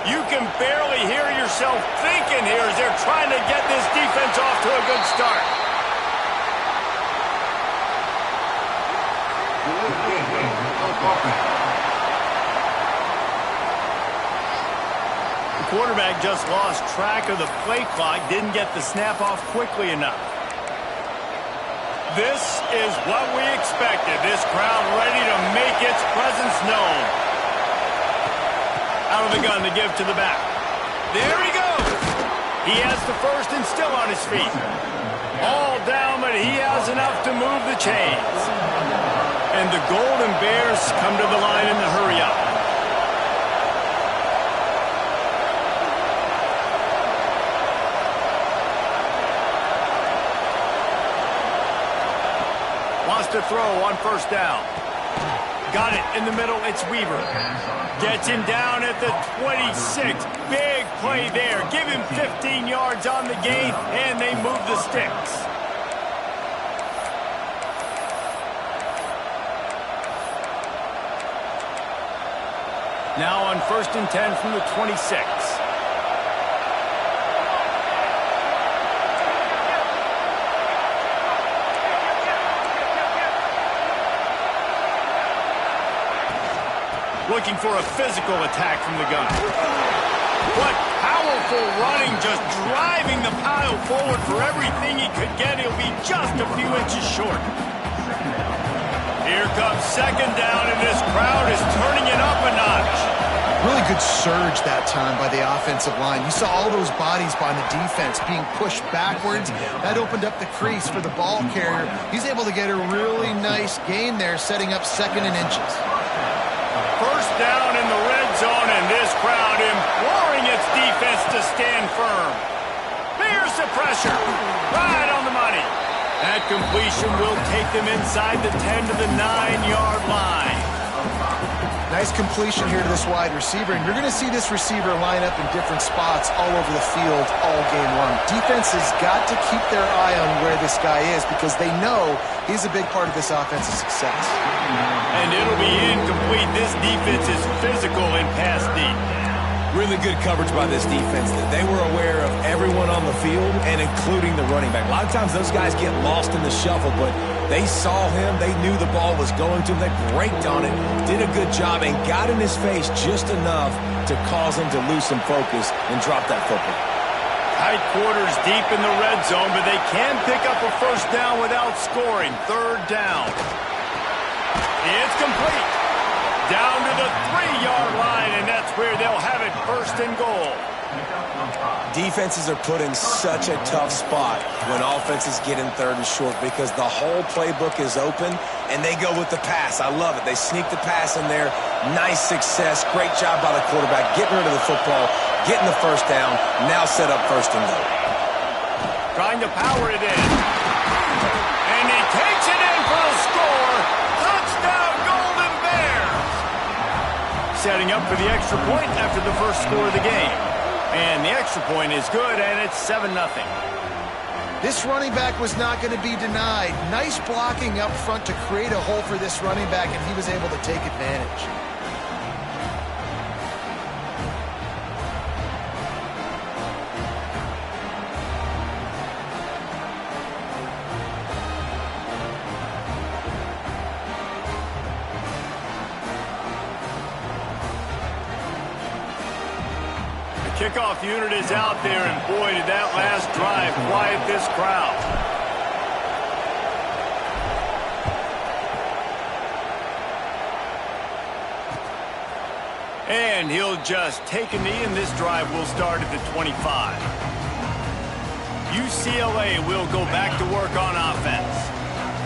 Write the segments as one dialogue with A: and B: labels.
A: You can barely hear yourself thinking here as they're trying to get this defense off to a good start. The quarterback just lost track of the play clock, didn't get the snap off quickly enough. This is what we expected. This crowd ready to make its presence known. Out of the gun to give to the back. There he goes. He has the first and still on his feet. All down, but he has enough to move the chains. And the Golden Bears come to the line in the hurry up. Wants to throw on first down. Got it in the middle. It's Weaver. Gets him down at the 26. Big play there. Give him 15 yards on the gain, and they move the sticks. Now on first and 10 from the 26. Looking for a physical attack from the gun. What powerful running, just driving the pile forward for everything he could get. He'll be just a few inches short. Here comes second down, and this crowd is turning it up a notch.
B: Really good surge that time by the offensive line. You saw all those bodies by the defense being pushed backwards. That opened up the crease for the ball carrier. He's able to get a really nice gain there, setting up second and inches.
A: First down in the red zone, and this crowd imploring its defense to stand firm. Here's the pressure. Right on the money. That completion will take them inside the 10 to the 9-yard line.
B: Nice completion here to this wide receiver, and you're going to see this receiver line up in different spots all over the field all game long. Defense has got to keep their eye on where this guy is because they know he's a big part of this offensive success.
A: And it'll be incomplete. This defense is physical and pass deep.
C: Really good coverage by this defense. They were aware of everyone on the field and including the running back. A lot of times those guys get lost in the shuffle, but they saw him. They knew the ball was going to him. They braked on it, did a good job, and got in his face just enough to cause him to lose some focus and drop that football.
A: Tight quarters deep in the red zone, but they can pick up a first down without scoring. Third down. It's complete. Down to the 3-yard line, and that's where they'll have it, first and goal.
C: Defenses are put in such a tough spot when offenses get in third and short because the whole playbook is open, and they go with the pass. I love it. They sneak the pass in there. Nice success. Great job by the quarterback getting rid of the football, getting the first down, now set up first and goal.
A: Trying to power it in. And he takes it in for a score. Touchdown, Golden Bears. Setting up for the extra point after the first score of the game. And the extra point is good, and it's 7-0.
B: This running back was not going to be denied. Nice blocking up front to create a hole for this running back, and he was able to take advantage.
A: Kickoff unit is out there, and boy, did that last drive quiet this crowd. And he'll just take a knee, and this drive will start at the 25. UCLA will go back to work on offense.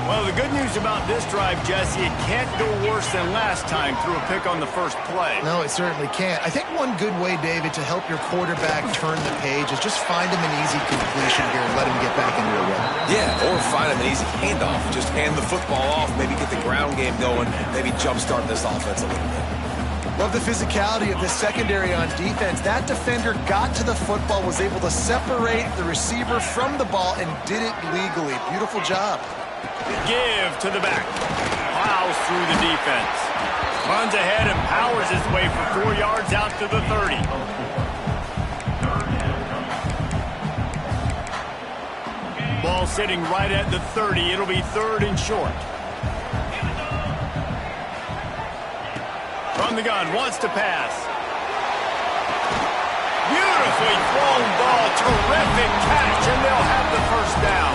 A: Well, the good news about this drive, Jesse, it can't go worse than last time through a pick on the first play.
B: No, it certainly can't. I think one good way, David, to help your quarterback turn the page is just find him an easy completion here and let him get back into a rhythm.
C: Yeah, or find him an easy handoff. Just hand the football off, maybe get the ground game going, maybe jumpstart this offense a little bit.
B: Love the physicality of the secondary on defense. That defender got to the football, was able to separate the receiver from the ball, and did it legally. Beautiful job.
A: Give to the back. Wow, plows through the defense. Runs ahead and powers his way for 4 yards out to the 30. Ball sitting right at the 30. It'll be 3rd and short. From the gun, wants to pass. Beautifully thrown ball. Terrific catch, and they'll have the first down.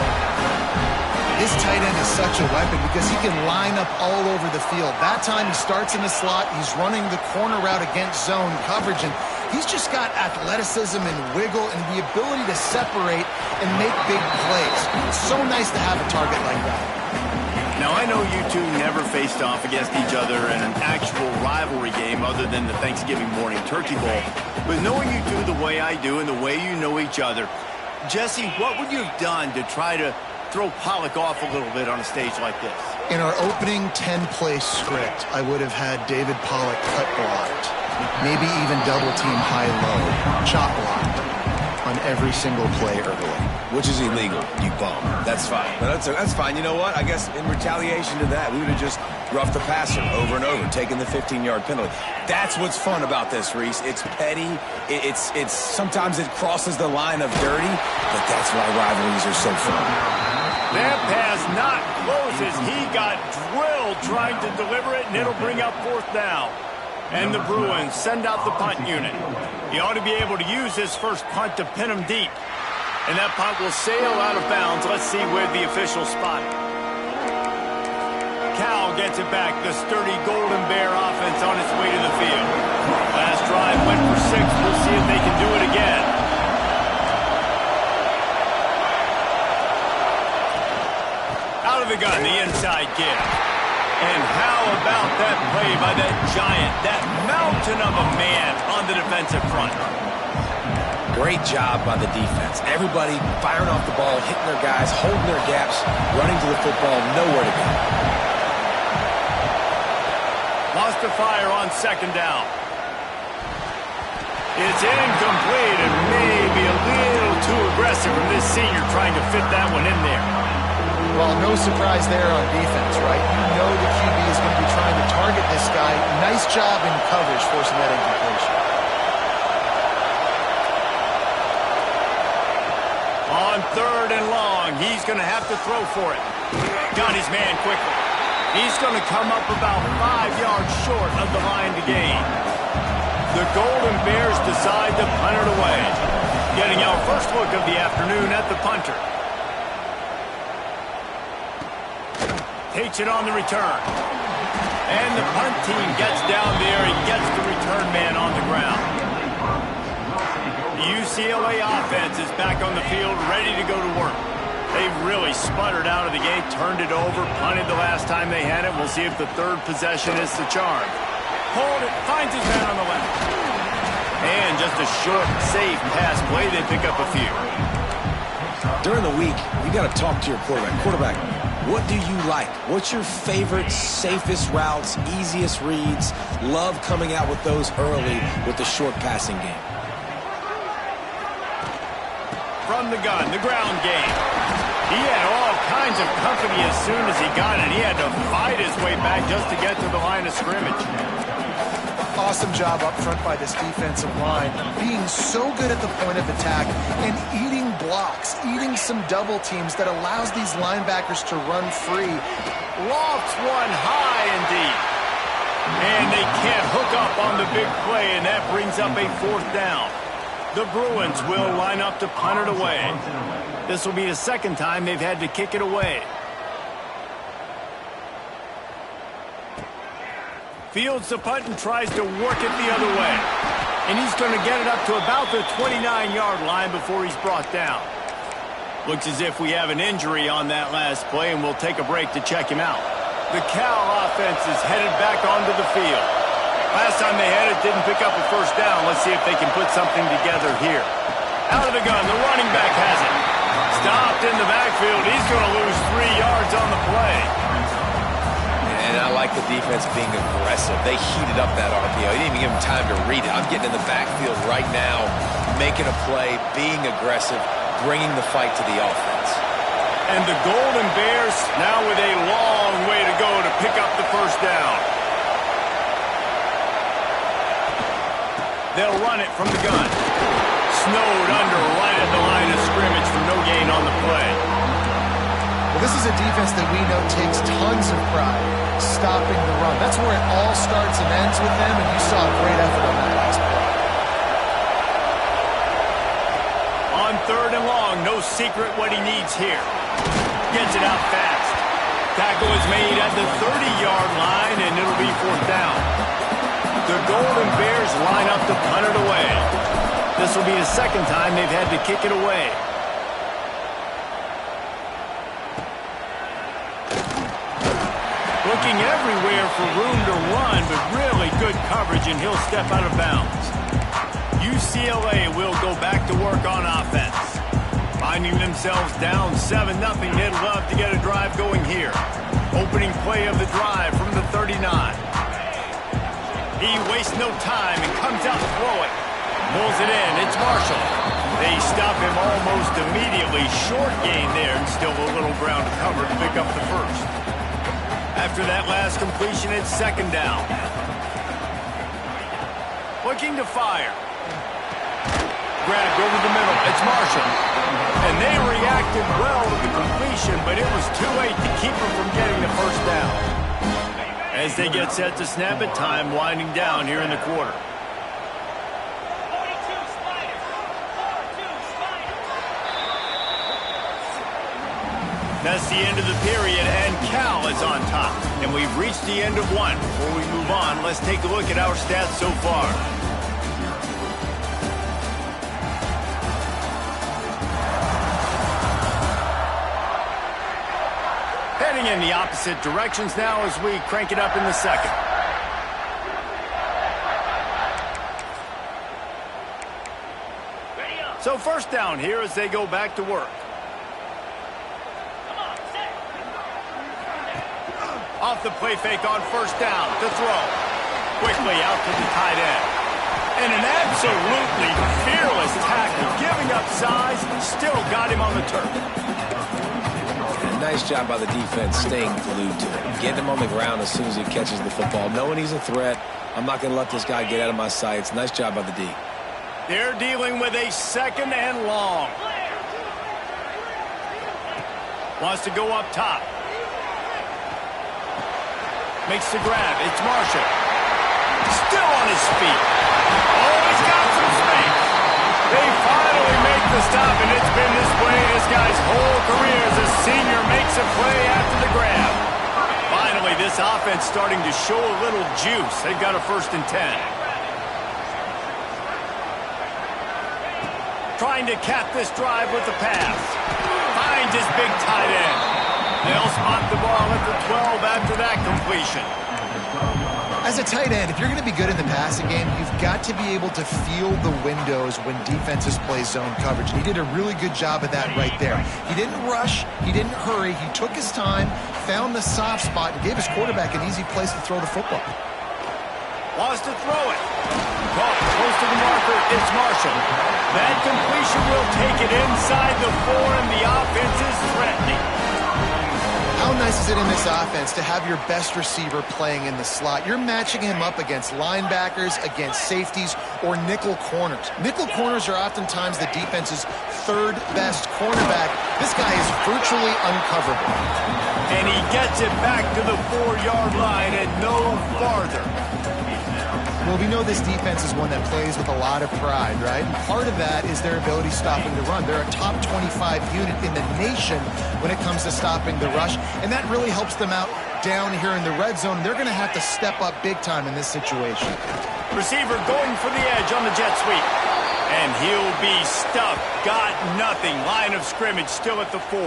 B: This tight end is such a weapon because he can line up all over the field. That time he starts in the slot. He's running the corner route against zone coverage, and he's just got athleticism and wiggle and the ability to separate and make big plays. It's so nice to have a target like that.
A: Now, I know you two never faced off against each other in an actual rivalry game other than the Thanksgiving morning turkey bowl. But knowing you two the way I do and the way you know each other, Jesse, what would you have done to try to throw Pollock off a little bit on a stage like this?
B: In our opening 10-play script, I would have had David Pollock cut blocked, maybe even double team high-low, chop blocked on every single play early.
C: Which is illegal, you bum. That's fine. But that's fine. You know what? I guess in retaliation to that, we would have just roughed the passer over and over, taking the 15-yard penalty. That's what's fun about this, Reese. It's petty. It's sometimes it crosses the line of dirty, but that's why rivalries are so fun.
A: That pass not close as he got drilled trying to deliver it, and it'll bring up 4th down. And the Bruins send out the punt unit. He ought to be able to use his first punt to pin him deep. And that punt will sail out of bounds. Let's see where the official spot it. Cal gets it back. The sturdy Golden Bear offense on its way to the field. Last drive went for 6. We'll see if they can do it again. Out of the gun, the inside kick. And how about that play by that giant, that mountain of a man on the defensive front?
C: Great job by the defense. Everybody firing off the ball, hitting their guys, holding their gaps, running to the football, nowhere to go.
A: Lost to fire on 2nd down. It's incomplete and maybe a little too aggressive from this senior trying to fit that one in there.
B: Well, no surprise there on defense, right? You know the QB is going to be trying to target this guy. Nice job in coverage forcing that incompletion.
A: On 3rd and long, he's going to have to throw for it. Got his man quickly. He's going to come up about 5 yards short of the line to gain. The Golden Bears decide to punt it away. Getting our first look of the afternoon at the punter. Takes it on the return. And the punt team gets down there and gets the return man on the ground. The UCLA offense is back on the field, ready to go to work. They really sputtered out of the gate, turned it over, punted the last time they had it. We'll see if the 3rd possession is the charm. Hold it, finds his man on the left. And just a short, safe pass play, they pick up a few.
C: During the week, you got to talk to your quarterback. Quarterback, what do you like? What's your favorite, safest routes, easiest reads? Love coming out with those early with the short passing game.
A: From the gun, the ground game. He had all kinds of company as soon as he got it. He had to fight his way back just to get to the line of scrimmage.
B: Awesome job up front by this defensive line, being so good at the point of attack and eating blocks, eating some double teams that allows these linebackers to run free.
A: Lofts one high and deep. And they can't hook up on the big play, and that brings up a 4th down. The Bruins will line up to punt it away. This will be the 2nd time they've had to kick it away. Fields the punt and tries to work it the other way. And he's going to get it up to about the 29-yard line before he's brought down. Looks as if we have an injury on that last play, and we'll take a break to check him out. The Cal offense is headed back onto the field. Last time they had it, didn't pick up a first down. Let's see if they can put something together here. Out of the gun, the running back has it. Stopped in the backfield. He's going to lose 3 yards on the play.
C: And I like the defense being aggressive. They heated up that RPO. He didn't even give him time to read it. I'm getting in the backfield right now, making a play, being aggressive, bringing the fight to the offense.
A: And the Golden Bears now with a long way to go to pick up the first down. They'll run it from the gun. Snowed under right at the line of scrimmage for no gain on the play.
B: Well, this is a defense that we know takes tons of pride stopping the run. That's where it all starts and ends with them, and you saw a great effort on that last play.
A: On 3rd and long, no secret what he needs here. Gets it out fast. Tackle is made at the 30-yard line, and it'll be 4th down. The Golden Bears line up to punt it away. This will be the 2nd time they've had to kick it away. Looking everywhere for room to run, but really good coverage, and he'll step out of bounds. UCLA will go back to work on offense. Finding themselves down 7-0, they'd love to get a drive going here. Opening play of the drive from the 39. He wastes no time and comes out to throw it. Pulls it in. It's Marshall. They stop him almost immediately. Short gain there, and still a little ground to cover to pick up the first. After that last completion, it's 2nd down. Looking to fire. Grabbed over the middle. It's Marshall. And they reacted well to the completion, but it was too late to keep them from getting the first down. As they get set to snap it, time winding down here in the quarter. That's the end of the period, and Cal is on top. And we've reached the end of one. Before we move on, let's take a look at our stats so far. Heading in the opposite directions now as we crank it up in the 2nd. So 1st down here as they go back to work. Off the play fake on 1st down to throw. Quickly out to the tight end. And an absolutely fearless tackle. Giving up size, still got him on the turf.
C: And nice job by the defense staying glued to him. Getting him on the ground as soon as he catches the football. Knowing he's a threat, I'm not going to let this guy get out of my sights. Nice job by the D.
A: They're dealing with a 2nd and long. Wants to go up top. Makes the grab. It's Marshall. Still on his feet. Oh, he's got some space. They finally make the stop, and it's been this way this guy's whole career as a senior makes a play after the grab. Finally, this offense starting to show a little juice. They've got a 1st and 10. Trying to cap this drive with the pass. Finds his big tight end. They'll spot the ball at the 12 after that completion.
B: As a tight end, if you're going to be good in the passing game, you've got to be able to feel the windows when defenses play zone coverage. And he did a really good job of that right there. He didn't rush. He didn't hurry. He took his time, found the soft spot, and gave his quarterback an easy place to throw the football.
A: Wants to throw it. Caught close to the marker. It's Marshall. That completion will take it inside the 4, and the offense is threatening.
B: How nice is it in this offense to have your best receiver playing in the slot? You're matching him up against linebackers, against safeties, or nickel corners. Nickel corners are oftentimes the defense's 3rd best cornerback. This guy is virtually uncoverable.
A: And he gets it back to the 4-yard line and no farther.
B: Well, we know this defense is one that plays with a lot of pride, right? And part of that is their ability stopping the run. They're a top 25 unit in the nation when it comes to stopping the rush, and that really helps them out down here in the red zone. They're going to have to step up big time in this situation.
A: Receiver going for the edge on the jet sweep. And he'll be stuffed. Got nothing. Line of scrimmage still at the 4.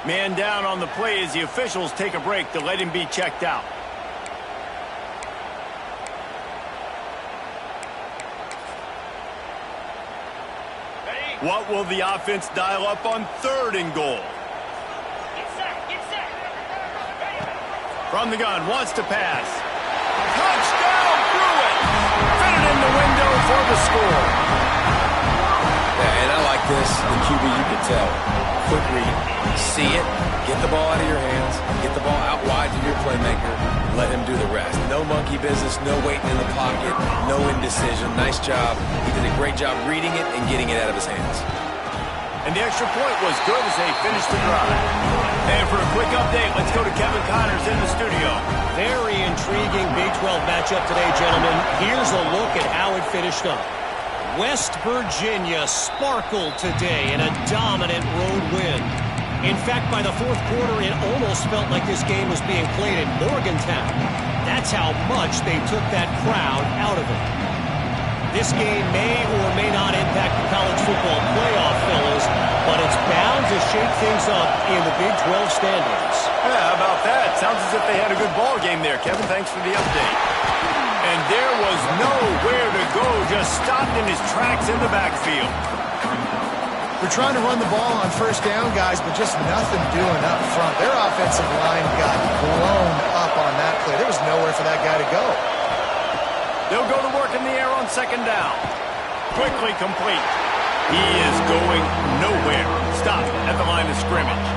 A: Man down on the play as the officials take a break to let him be checked out. What will the offense dial up on 3rd and goal? From the gun, wants to pass. Touchdown, Pruitt! Fit it in the window for the score.
C: Yeah, and I like like this, the QB, you can tell. Quick read. See it, get the ball out of your hands, get the ball out wide to your playmaker, let him do the rest. No monkey business, no waiting in the pocket, no indecision. Nice job. He did a great job reading it and getting it out of his hands.
A: And the extra point was good as they finished the drive. And for a quick update, let's go to Kevin Connors in the studio.
D: Very intriguing Big 12 matchup today, gentlemen. Here's a look at how it finished up. West Virginia sparkled today in a dominant road win. In fact, by the fourth quarter, it almost felt like this game was being played in Morgantown. That's how much they took that crowd out of it. This game may or may not impact the college football playoff, fellas, but it's bound to shake things up in the Big 12 standings.
A: Yeah, how about that? Sounds as if they had a good ball game there. Kevin, thanks for the update. And there was nowhere to go, just stopped in his tracks in the backfield.
B: They're trying to run the ball on first down, guys, but just nothing doing up front. Their offensive line got blown up on that play. There was nowhere for that guy to go.
A: They'll go to work in the air on second down. Quickly complete. He is going nowhere. Stop at the line of scrimmage.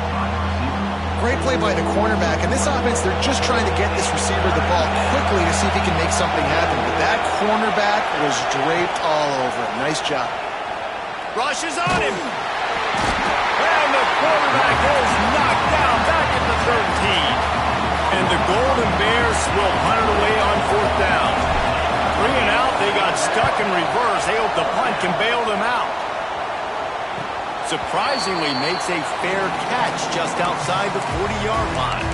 B: Great play by the cornerback. And this offense, they're just trying to get this receiver the ball quickly to see if he can make something happen. But that cornerback was draped all over him. Nice job.
A: Rush is on him. And the quarterback is knocked down back at the 13. And the Golden Bears will punt it away on fourth down. 3 and out, they got stuck in reverse. They hope the punt can bail them out. Surprisingly makes a fair catch just outside the 40-yard line.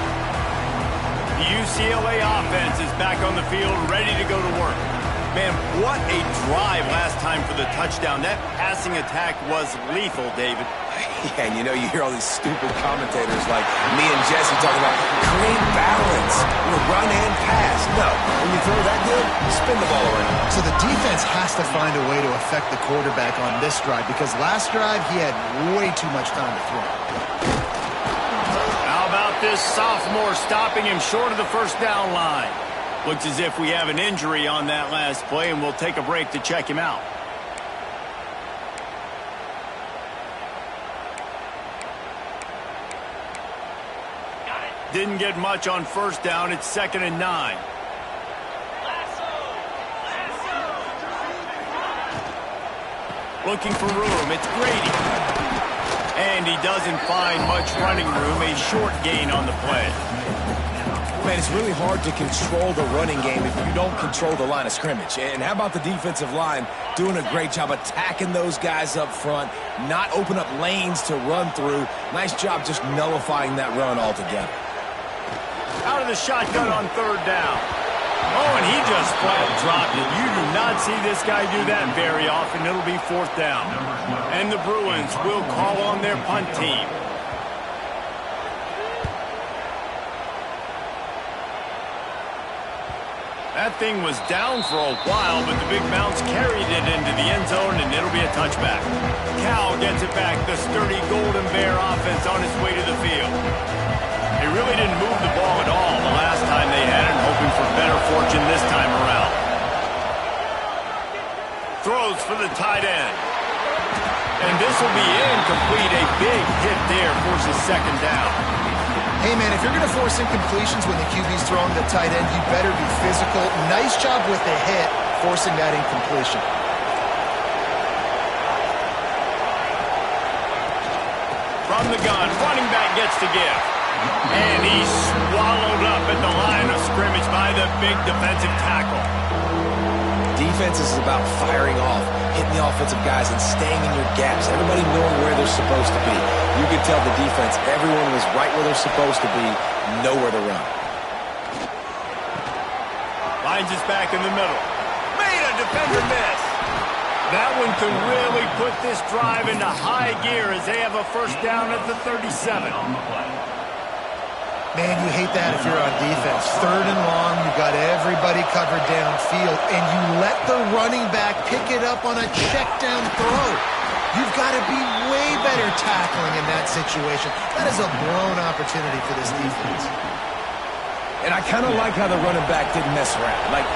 A: The UCLA offense is back on the field, ready to go to work. Man, what a drive last time for the touchdown. That passing attack was lethal, David.
C: Yeah, and you know, you hear all these stupid commentators like me and Jesse talking about create balance, run and pass. No, when you throw that good, spin the ball around.
B: So the defense has to find a way to affect the quarterback on this drive because last drive he had way too much time to throw.
A: How about this sophomore stopping him short of the first down line? Looks as if we have an injury on that last play, and we'll take a break to check him out. Didn't get much on first down. It's 2nd and 9. Looking for room. It's Grady. And he doesn't find much running room. A short gain on the play.
C: Man, it's really hard to control the running game if you don't control the line of scrimmage. And how about the defensive line doing a great job attacking those guys up front, not open up lanes to run through. Nice job just nullifying that run altogether.
A: Out of the shotgun on third down. Oh, and he just flat dropped it. You do not see this guy do that very often. It'll be fourth down. And the Bruins will call on their punt team. That thing was down for a while, but the big bounce carried it into the end zone, and it'll be a touchback. Cal gets it back. The sturdy Golden Bear offense on its way to the field. They really didn't move the ball at all the last time they had it, hoping for better fortune this time around. Throws for the tight end. And this will be incomplete. A big hit there forces second down.
B: Hey, man, if you're going to force incompletions when the QB's throwing the tight end, you better be physical. Nice job with the hit, forcing that incompletion.
A: From the gun, running back gets to give. And he's swallowed up at the line of scrimmage by the big defensive tackle.
C: Defense is about firing off, hitting the offensive guys and staying in your gaps. Everybody knowing where they're supposed to be. You could tell the defense, everyone was right where they're supposed to be, nowhere to run.
A: Finds us back in the middle. Made a defender miss. That one could really put this drive into high gear as they have a first down at the 37.
B: Man, you hate that if you're on defense. Third and long, you've got everybody covered downfield, and you let the running back pick it up on a check down throw. You've got to be way better tackling in that situation. That is a blown opportunity for this defense.
C: And I kind of like how the running back didn't mess around. Like,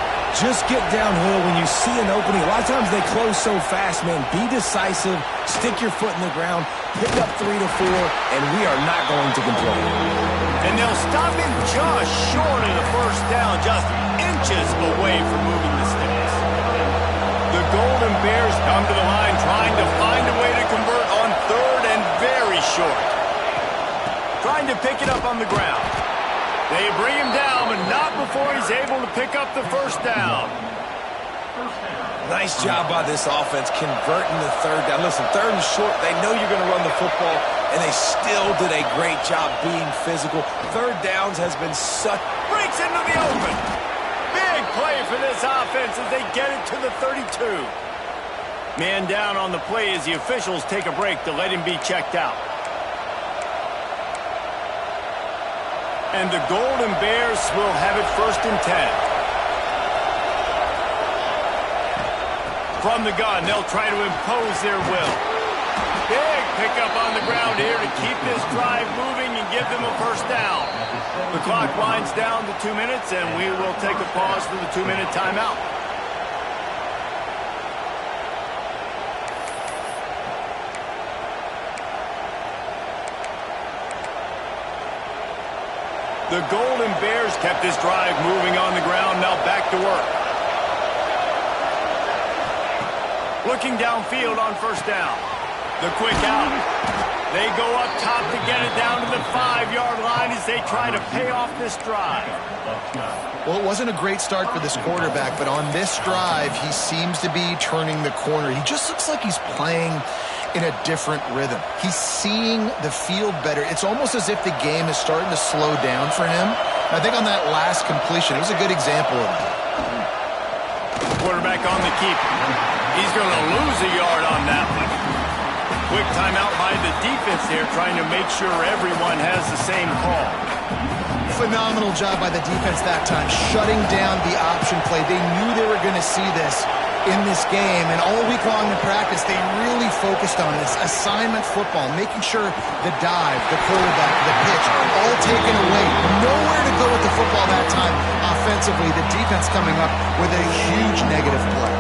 C: Just get downhill when you see an opening. A lot of times they close so fast, man. Be decisive, stick your foot in the ground, pick up 3 to 4, and we are not going to complain.
A: And they'll stop him just short of the first down, just inches away from moving the sticks. The Golden Bears come to the line trying to find a way to convert on third and very short. Trying to pick it up on the ground. They bring him down, but not before he's able to pick up the first down.
C: Nice job by this offense converting the third down. Listen, third and short, they know you're going to run the football, and they still did a great job being physical. Third downs has been such...
A: Breaks into the open. Big play for this offense as they get it to the 32. Man down on the play as the officials take a break to let him be checked out. And the Golden Bears will have it 1st and 10. From the gun, they'll try to impose their will. Big pickup on the ground here to keep this drive moving and give them a first down. The clock winds down to 2 minutes, and we will take a pause for the 2-minute timeout. The Golden Bears kept this drive moving on the ground, now back to work. Looking downfield on first down. The quick out. They go up top to get it down to the 5-yard line as they try to pay off this drive.
B: Well, it wasn't a great start for this quarterback, but on this drive, he seems to be turning the corner. He just looks like he's playing in a different rhythm. He's seeing the field better. It's almost as if the game is starting to slow down for him. I think on that last completion, it was a good example of that.
A: Quarterback on the keep. He's going to lose a yard on that one. Quick timeout by the defense here, trying to make sure everyone has the same call.
B: Phenomenal job by the defense that time, shutting down the option play. They knew they were going to see this in this game, and all week long in practice, they really focused on this assignment football, making sure the dive, the quarterback, the pitch, all taken away. Nowhere to go with the football that time offensively. The defense coming up with a huge negative play.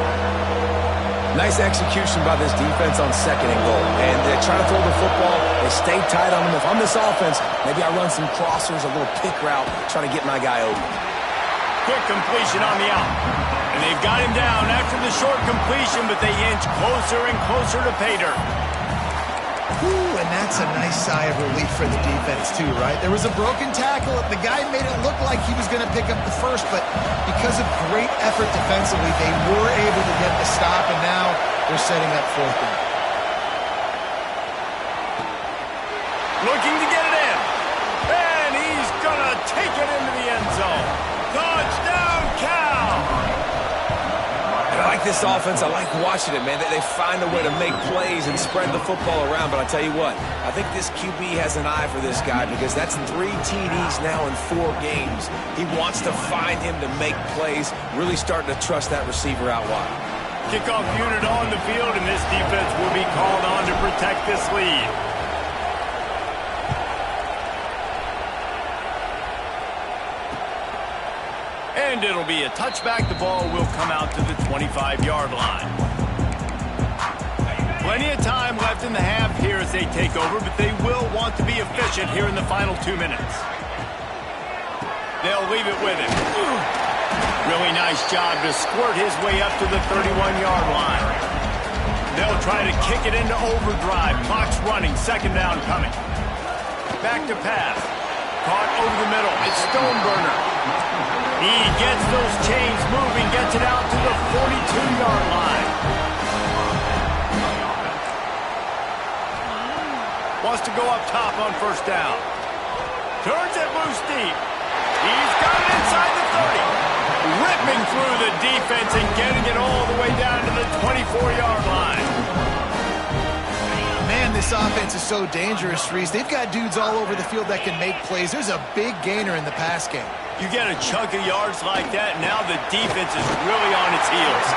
C: Nice execution by this defense on 2nd and goal. And they're trying to throw the football. They stay tight on them. If I'm this offense, maybe I run some crossers, a little pick route, trying to get my guy open.
A: Quick completion on the out. And they've got him down after the short completion, but they inch closer and closer to pay dirt.
B: Ooh, and that's a nice sigh of relief for the defense too, right? There was a broken tackle. The guy made it look like he was going to pick up the first, but because of great effort defensively, they were able to get the stop, and now they're setting up 4th down.
A: Looking to get it in. And he's going to take it into the end zone. Touchdown, Cal!
C: I like this offense. I like watching it, man. They find a way to make plays and spread the football around. But I tell you what, I think this QB has an eye for this guy because that's 3 TDs now in 4 games. He wants to find him to make plays, really starting to trust that receiver out wide.
A: Kickoff unit on the field, and this defense will be called on to protect this lead. And it'll be a touchback. The ball will come out to the 25-yard line. Plenty of time left in the half here as they take over, but they will want to be efficient here in the final 2 minutes. They'll leave it with him. Really nice job to squirt his way up to the 31-yard line. They'll try to kick it into overdrive. Clock's running. 2nd down coming. Back to pass. Caught over the middle. It's Stoneburner. He gets those chains moving, gets it out to the 42-yard line. Wants to go up top on 1st down. Turns it loose deep. He's got it inside the 30. Ripping through the defense and getting it all the way down to the 24-yard line.
B: Man, this offense is so dangerous, Reese. They've got dudes all over the field that can make plays. There's a big gainer in the pass game.
A: You get a chunk of yards like that, now the defense is really on its heels.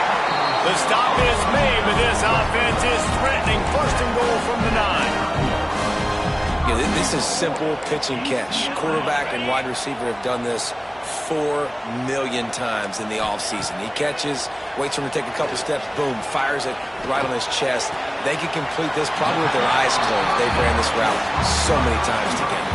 A: The stop is made, but this offense is threatening 1st and goal from the 9.
C: Yeah, this is simple pitch and catch. Quarterback and wide receiver have done this 4 million times in the offseason. He catches, waits for him to take a couple steps, boom, fires it right on his chest. They can complete this probably with their eyes closed. They've ran this route so many times together.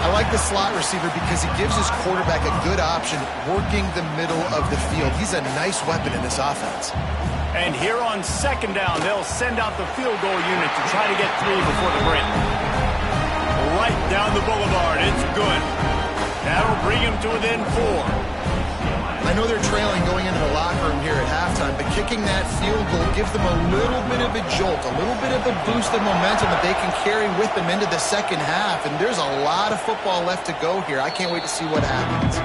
B: I like the slot receiver because he gives his quarterback a good option working the middle of the field. He's a nice weapon in this offense.
A: And here on second down, they'll send out the field goal unit to try to get 3 before the break. Right down the boulevard. It's good. That'll bring him to within 4.
B: I know they're trailing going into the locker room here at halftime, but kicking that field goal gives them a little bit of a jolt, a little bit of a boost of momentum that they can carry with them into the second half. And there's a lot of football left to go here. I can't wait to see what happens.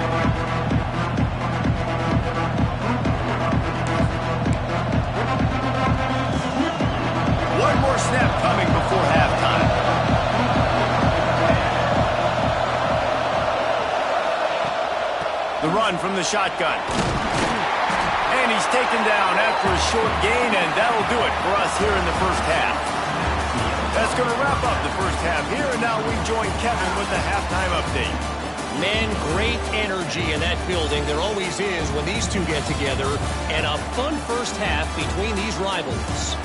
A: One more snap coming before halftime. The run from the shotgun. And he's taken down after a short gain, and that'll do it for us here in the first half. That's going to wrap up the first half here, and now we join Kevin with the halftime update.
D: Man, great energy in that building. There always is when these two get together, and a fun first half between these rivals.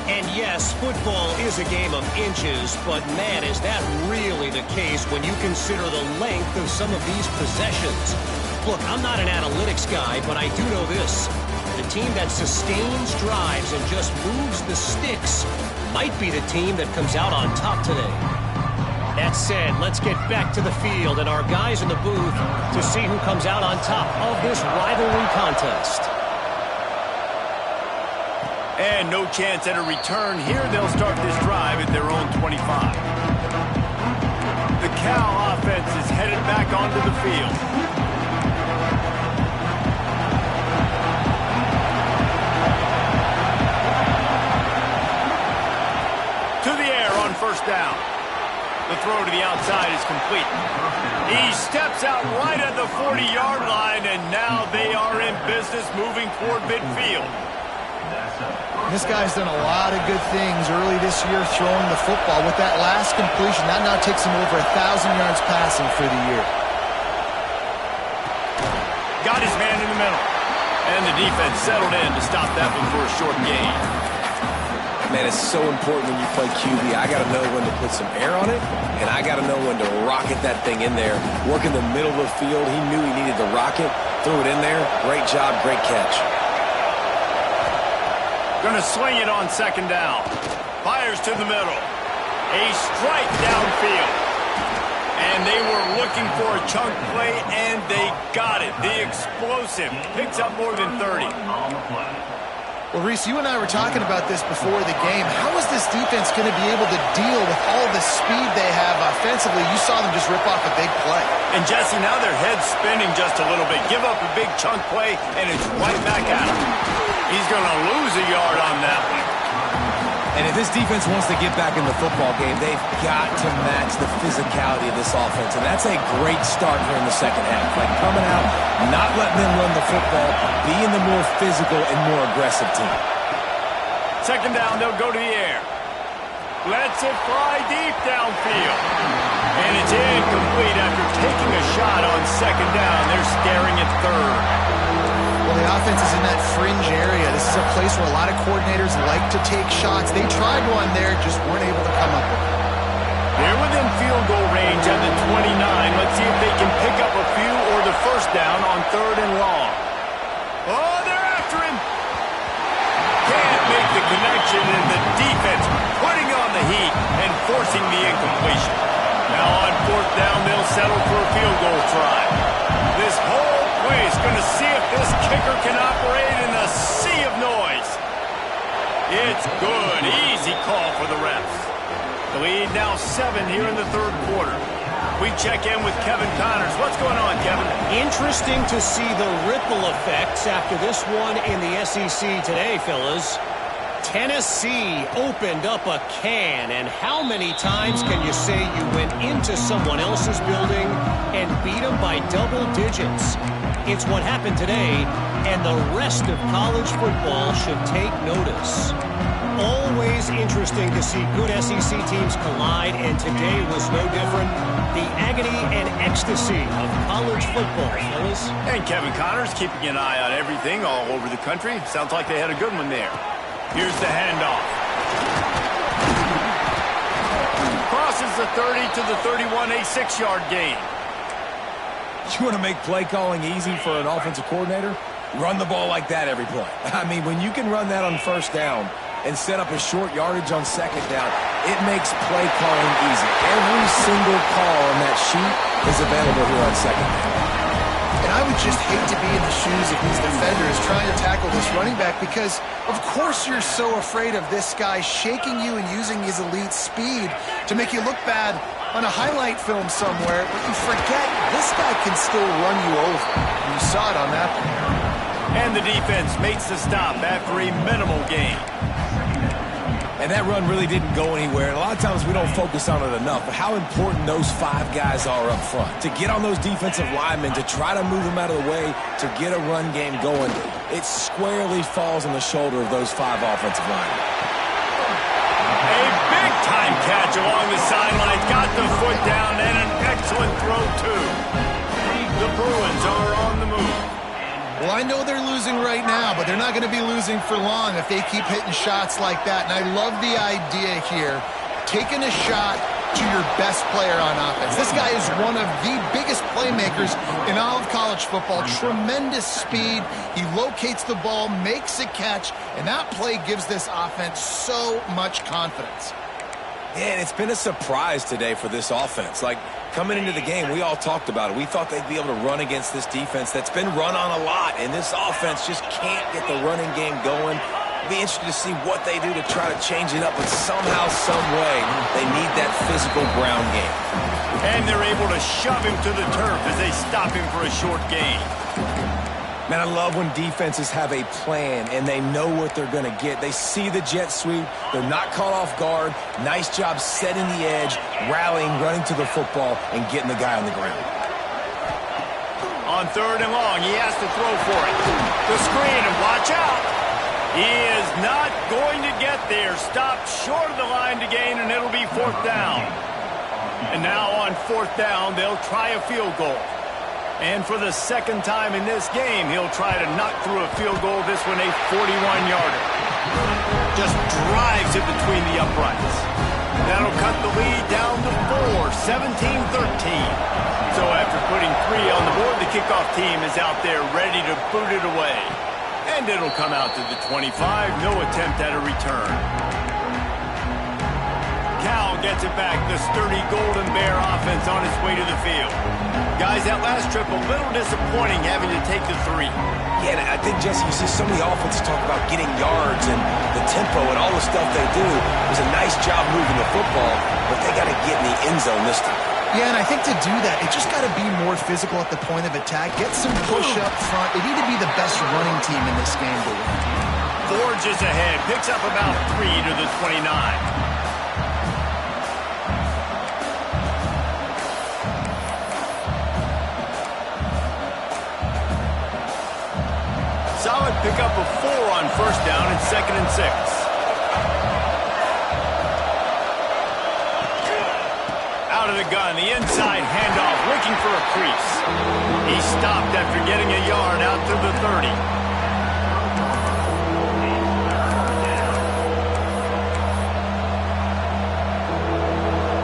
D: And yes, football is a game of inches, but man, is that really the case when you consider the length of some of these possessions. Look, I'm not an analytics guy, but I do know this. The team that sustains drives and just moves the sticks might be the team that comes out on top today. That said, let's get back to the field and our guys in the booth to see who comes out on top of this rivalry contest.
A: And no chance at a return here. They'll start this drive at their own 25. The Cal offense is headed back onto the field. To the air on first down. The throw to the outside is complete. He steps out right at the 40-yard line, and now they are in business moving toward midfield.
B: This guy's done a lot of good things early this year throwing the football. With that last completion, that now takes him over 1,000 yards passing for the year.
A: Got his man in the middle. And the defense settled in to stop that one for a short gain.
C: Man, it's so important when you play QB. I got to know when to put some air on it, and I got to know when to rocket that thing in there. Work in the middle of the field. He knew he needed to rocket. Threw it in there. Great job, great catch.
A: Going to swing it on second down. Fires to the middle. A strike downfield. And they were looking for a chunk play, and they got it. The explosive picks up more than 30.
B: Well, Reese, you and I were talking about this before the game. How is this defense going to be able to deal with all the speed they have offensively? You saw them just rip off a big play.
A: And, Jesse, now their head's spinning just a little bit. Give up a big chunk play, and it's right back at him. He's going to lose a yard on that one.
C: And if this defense wants to get back in the football game, they've got to match the physicality of this offense. And that's a great start here in the second half. Like coming out, not letting them run the football, being the more physical and more aggressive team.
A: Second down, they'll go to the air. Lets it fly deep downfield. And it's incomplete after taking a shot on second down. They're staring at third.
B: Well, the offense is in that fringe area. This is a place where a lot of coordinators like to take shots. They tried one there, just weren't able to come up with it.
A: They're within field goal range at the 29. Let's see if they can pick up a few or the first down on third and long. Oh, they're after him. Can't make the connection, and the defense putting on the heat and forcing the incompletion. Now on fourth down, they'll settle for a field goal try. This whole place going to see if this kicker can operate in a sea of noise. It's good. Easy call for the refs. The lead now 7 here in the third quarter. We check in with Kevin Connors. What's going on, Kevin?
D: Interesting to see the ripple effects after this one in the SEC today, fellas. Tennessee opened up a can, and how many times can you say you went into someone else's building and beat them by double digits? It's what happened today, and the rest of college football should take notice. Always interesting to see good SEC teams collide, and today was no different. The agony and ecstasy of college football, fellas.
A: And Kevin Connors keeping an eye on everything all over the country. Sounds like they had a good one there. Here's the handoff. Crosses the 30 to the 31, a 6-yard gain.
C: You want to make play calling easy for an offensive coordinator? Run the ball like that every play. I mean, when you can run that on first down and set up a short yardage on second down, it makes play calling easy. Every single call on that sheet is available here on second down.
B: And I would just hate to be in the shoes of these defenders trying to tackle this running back because, of course, you're so afraid of this guy shaking you and using his elite speed to make you look bad on a highlight film somewhere, but you forget this guy can still run you over. And you saw it on that play.
A: And the defense makes the stop after a minimal gain.
C: And that run really didn't go anywhere. And a lot of times we don't focus on it enough, but how important those 5 guys are up front. To get on those defensive linemen, to try to move them out of the way, to get a run game going, it squarely falls on the shoulder of those 5 offensive linemen.
A: A big-time catch along the sideline. Got the foot down and an excellent throw, too. The Bruins are on the move.
B: Well, I know they're losing right now, but they're not going to be losing for long if they keep hitting shots like that. And I love the idea here, taking a shot to your best player on offense. This guy is one of the biggest playmakers in all of college football. Tremendous speed. He locates the ball, makes a catch, and that play gives this offense so much confidence.
C: Yeah, and it's been a surprise today for this offense. Like, coming into the game, we all talked about it. We thought they'd be able to run against this defense that's been run on a lot, and this offense just can't get the running game going. Be interested to see what they do to try to change it up, but somehow, some way, they need that physical ground game.
A: And they're able to shove him to the turf as they stop him for a short gain.
C: Man, I love when defenses have a plan and they know what they're going to get. They see the jet sweep. They're not caught off guard. Nice job setting the edge, rallying, running to the football, and getting the guy on the ground.
A: On 3rd and long, he has to throw for it. The screen, and watch out. He is not going to get there. Stopped short of the line to gain, and it'll be 4th down. And now on 4th down, they'll try a field goal. And for the 2nd time in this game, he'll try to knock through a field goal, this one a 41-yarder. Just drives it between the uprights. That'll cut the lead down to 4, 17-13. So after putting 3 on the board, the kickoff team is out there ready to boot it away. And it'll come out to the 25, no attempt at a return. Cal gets it back, the sturdy Golden Bear offense on its way to the field. Guys, that last trip, a little disappointing having to take the 3.
C: Yeah, and I think, Jesse, you see so many offenses talk about getting yards and the tempo and all the stuff they do. It was a nice job moving the football, but they got to get in the end zone this time.
B: Yeah, and I think to do that, it just got to be more physical at the point of attack. Get some push up front. They need to be the best running team in this game to win.
A: Forges ahead, picks up about 3 to the 29. Solid pickup of 4 on 1st down and 2nd and 6. Out of the gun, the inside handoff, looking for a crease. He stopped after getting a yard out to the 30.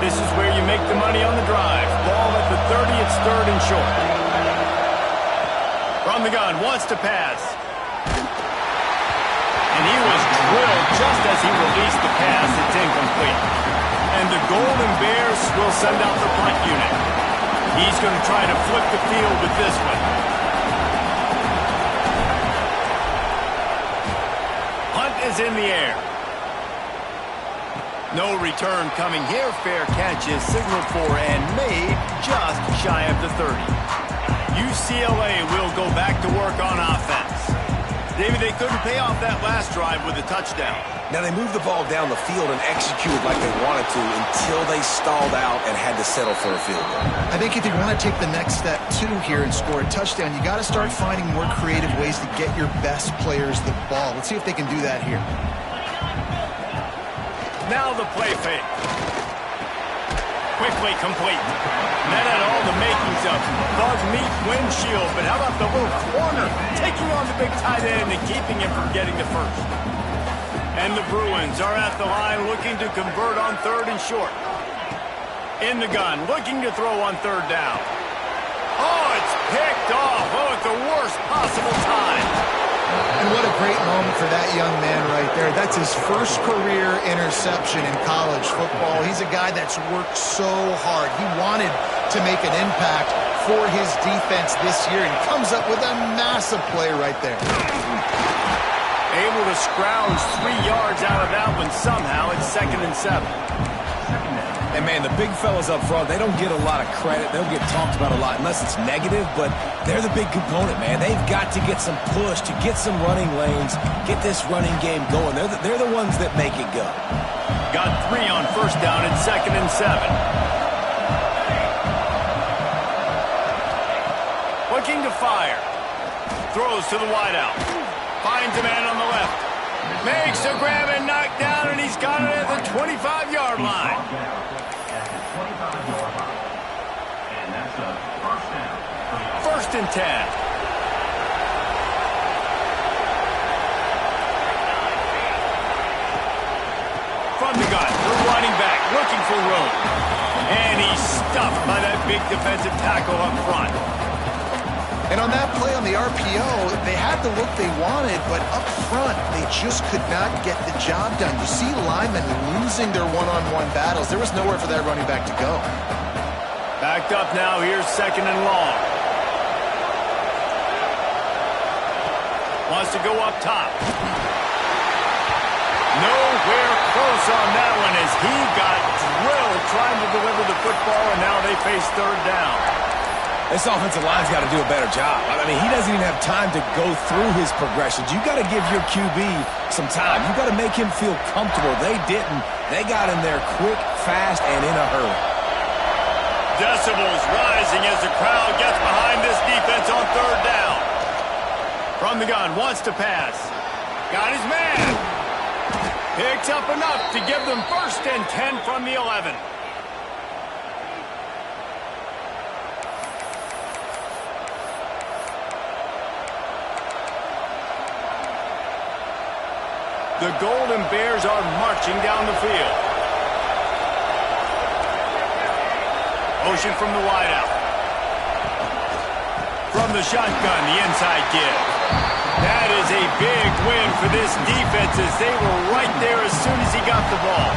A: This is where you make the money on the drive. Ball at the 30, it's 3rd and short. From the gun, wants to pass. And he was drilled just as he released the pass. It's incomplete. And the Golden Bears will send out the punt unit. He's going to try to flip the field with this one. Punt is in the air. No return coming here. Fair catch is signaled for and made just shy of the 30. UCLA will go back to work on offense. David, they couldn't pay off that last drive with a touchdown.
C: Now, they moved the ball down the field and executed like they wanted to until they stalled out and had to settle for a field goal.
B: I think if you want to take the next step, too, here and score a touchdown, you got to start finding more creative ways to get your best players the ball. Let's see if they can do that here.
A: Now the play fake. Quickly complete. That had all the makings of bug meat windshield, but how about the little corner taking on the big tight end and keeping him from getting the first? And the Bruins are at the line looking to convert on 3rd and short. In the gun, looking to throw on 3rd down. Oh, it's picked off. Oh, at the worst possible time.
B: And what a great moment for that young man right there. That's his first career interception in college football. He's a guy that's worked so hard. He wanted to make an impact for his defense this year and comes up with a massive play right there.
A: Able to scrounge 3 yards out of that one somehow. It's 2nd and 7.
C: And, man, the big fellas up front, they don't get a lot of credit. They don't get talked about a lot unless it's negative, but they're the big component, man. They've got to get some push, to get some running lanes, get this running game going. They're the ones that make it go.
A: Got 3 on 1st down and 2nd and 7. Looking to fire. Throws to the wideout. Finds a man on the left. Makes a grab and knock down, and he's got it at the 25-yard line. First and 10. From the gun, the running back looking for room. And he's stuffed by that big defensive tackle up front.
B: And on that play on the RPO, they had the look they wanted, but up front, they just could not get the job done. You see linemen losing their one-on-one battles. There was nowhere for that running back to go.
A: Backed up now, here's 2nd and long. Wants to go up top. Nowhere close on that one as he got drilled trying to deliver the football, and now they face 3rd down.
C: This offensive line's got to do a better job. I mean, he doesn't even have time to go through his progressions. You got to give your QB some time. You got to make him feel comfortable. They didn't. They got in there quick, fast, and in a hurry.
A: Decibels rising as the crowd gets behind this defense on 3rd down. From the gun, wants to pass. Got his man. Picks up enough to give them 1st and 10 from the 11. The Golden Bears are marching down the field. Motion from the wideout. From the shotgun, the inside give. That is a big win for this defense as they were right there as soon as he got the ball.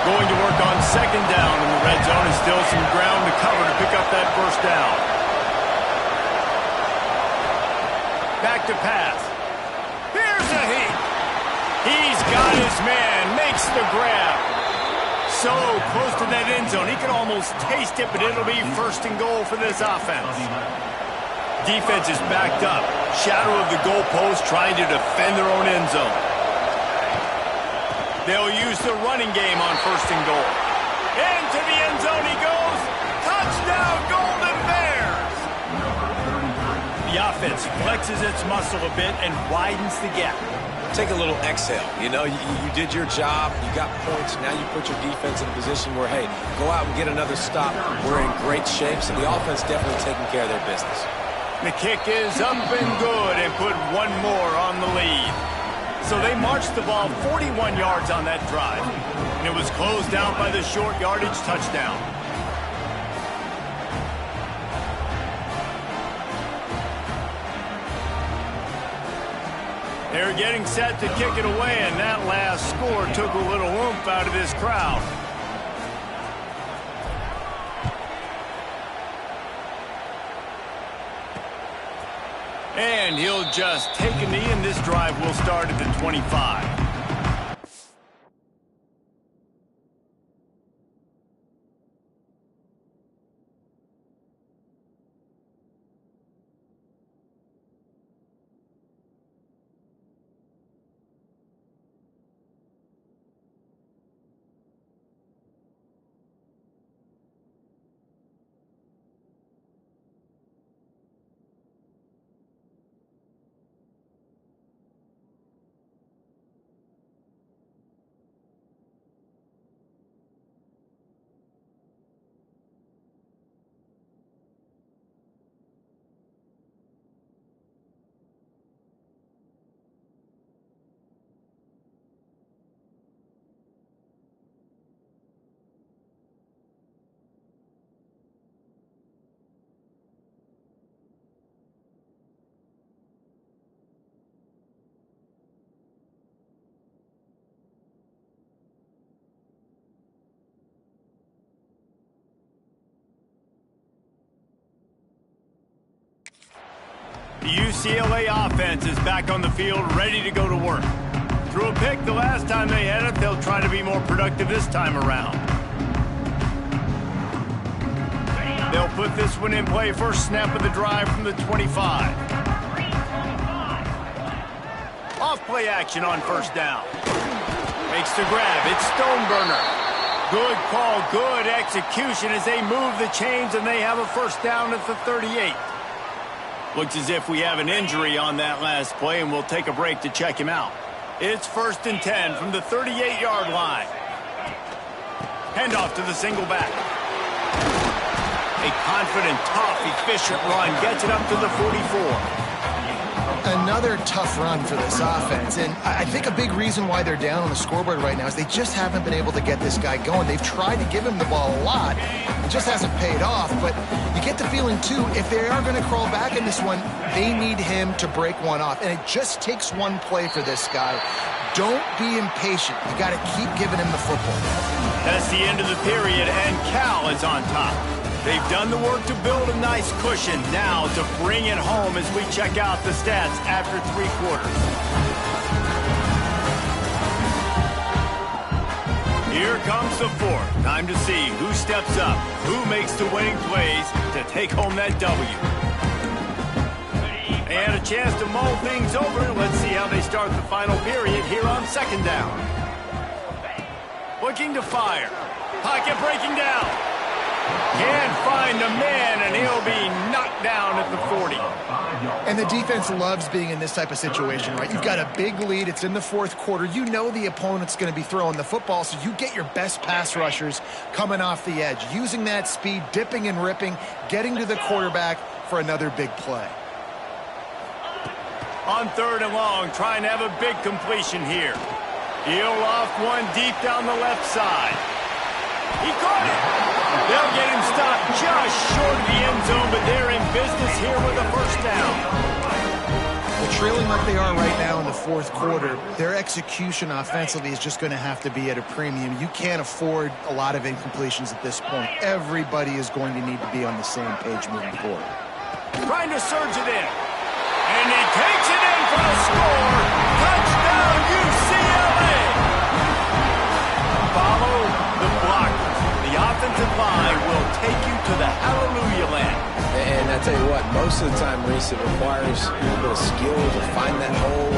A: Going to work on 2nd down in the red zone and still some ground to cover to pick up that 1st down. Back to pass. Here's a heat. He's got his man, makes the grab. So close to that end zone, he could almost taste it, but it'll be 1st and goal for this offense. Defense is backed up. Shadow of the goalpost trying to defend their own end zone. They'll use the running game on 1st and goal. Into the end zone he goes. Touchdown, Golden Bears! The offense flexes its muscle a bit and widens the gap.
C: Take a little exhale. You know, you did your job. You got points. Now you put your defense in a position where, hey, go out and get another stop. We're in great shape, so the offense definitely taking care of their business.
A: The kick is up and good and put one more on the lead. So they marched the ball 41 yards on that drive. And it was closed down by the short yardage touchdown. They're getting set to kick it away, and that last score took a little oomph out of this crowd. And he'll just take a knee, and this drive will start at the 25. The UCLA offense is back on the field, ready to go to work. Threw a pick the last time they had it. They'll try to be more productive this time around. They'll put this one in play. First snap of the drive from the 25. Off play action on first down. Makes the grab. It's Stoneburner. Good call, good execution as they move the chains, and they have a first down at the 38. Looks as if we have an injury on that last play, and we'll take a break to check him out. It's 1st and 10 from the 38-yard line. Handoff to the single back. A confident, tough, efficient run gets it up to the 44.
B: Another tough run for this offense, and I think a big reason why they're down on the scoreboard right now is they just haven't been able to get this guy going. They've tried to give him the ball a lot. It just hasn't paid off, but you get the feeling, too, if they are going to crawl back in this one, they need him to break one off, and it just takes one play for this guy. Don't be impatient. You got to keep giving him the football.
A: That's the end of the period, and Cal is on top. They've done the work to build a nice cushion. Now to bring it home as we check out the stats after 3 quarters. Here comes the 4th. Time to see who steps up, who makes the winning plays to take home that W. They had a chance to mull things over. Let's see how they start the final period here on 2nd down. Looking to fire. Pocket breaking down. Can't find a man, and he'll be knocked down at the 40.
B: And the defense loves being in this type of situation, right? You've got a big lead. It's in the 4th quarter. You know the opponent's going to be throwing the football, so you get your best pass rushers coming off the edge, using that speed, dipping and ripping, getting to the quarterback for another big play.
A: On 3rd and long, trying to have a big completion here. He'll loft one deep down the left side. He caught it. They'll get him stopped just short of the end zone, but they're in business here with a first down.
B: Well, trailing like they are right now in the 4th quarter, their execution offensively is just going to have to be at a premium. You can't afford a lot of incompletions at this point. Everybody is going to need to be on the same page moving forward.
A: Trying to surge it in. And he takes it in for the score. Touchdown, UCLA. Follow the block. The offensive line will take you to the hallelujah land.
C: And I tell you what, most of the time, Reese, it requires a little bit of skill to find that hole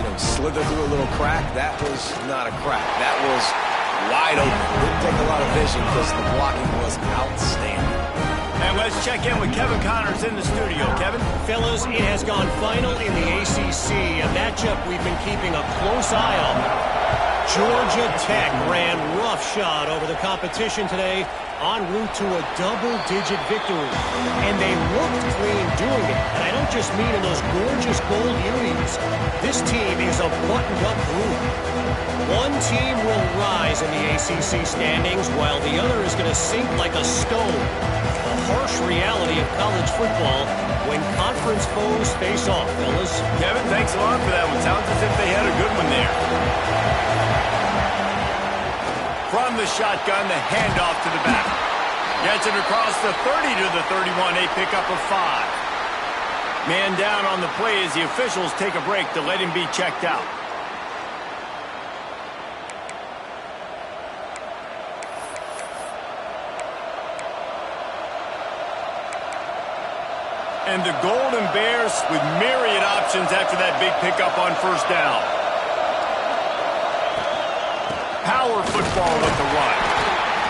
C: and, slither through a little crack. That was not a crack. That was wide open. Didn't take a lot of vision because the blocking was outstanding.
A: And let's check in with Kevin Connors in the studio. Kevin?
D: Fellas, it has gone final in the ACC, a matchup we've been keeping a close eye on. Georgia Tech ran roughshod over the competition today, en route to a double-digit victory. And they looked clean doing it. And I don't just mean in those gorgeous gold unis. This team is a buttoned-up group. One team will rise in the ACC standings, while the other is going to sink like a stone. A harsh reality of college football when conference foes face off, fellas.
A: Kevin, thanks a lot for that one. Sounds as if they had a good one there. From the shotgun, the handoff to the back. Gets it across the 30 to the 31, a pickup of 5. Man down on the play as the officials take a break to let him be checked out. And the Golden Bears with myriad options after that big pickup on first down. Power football with the run.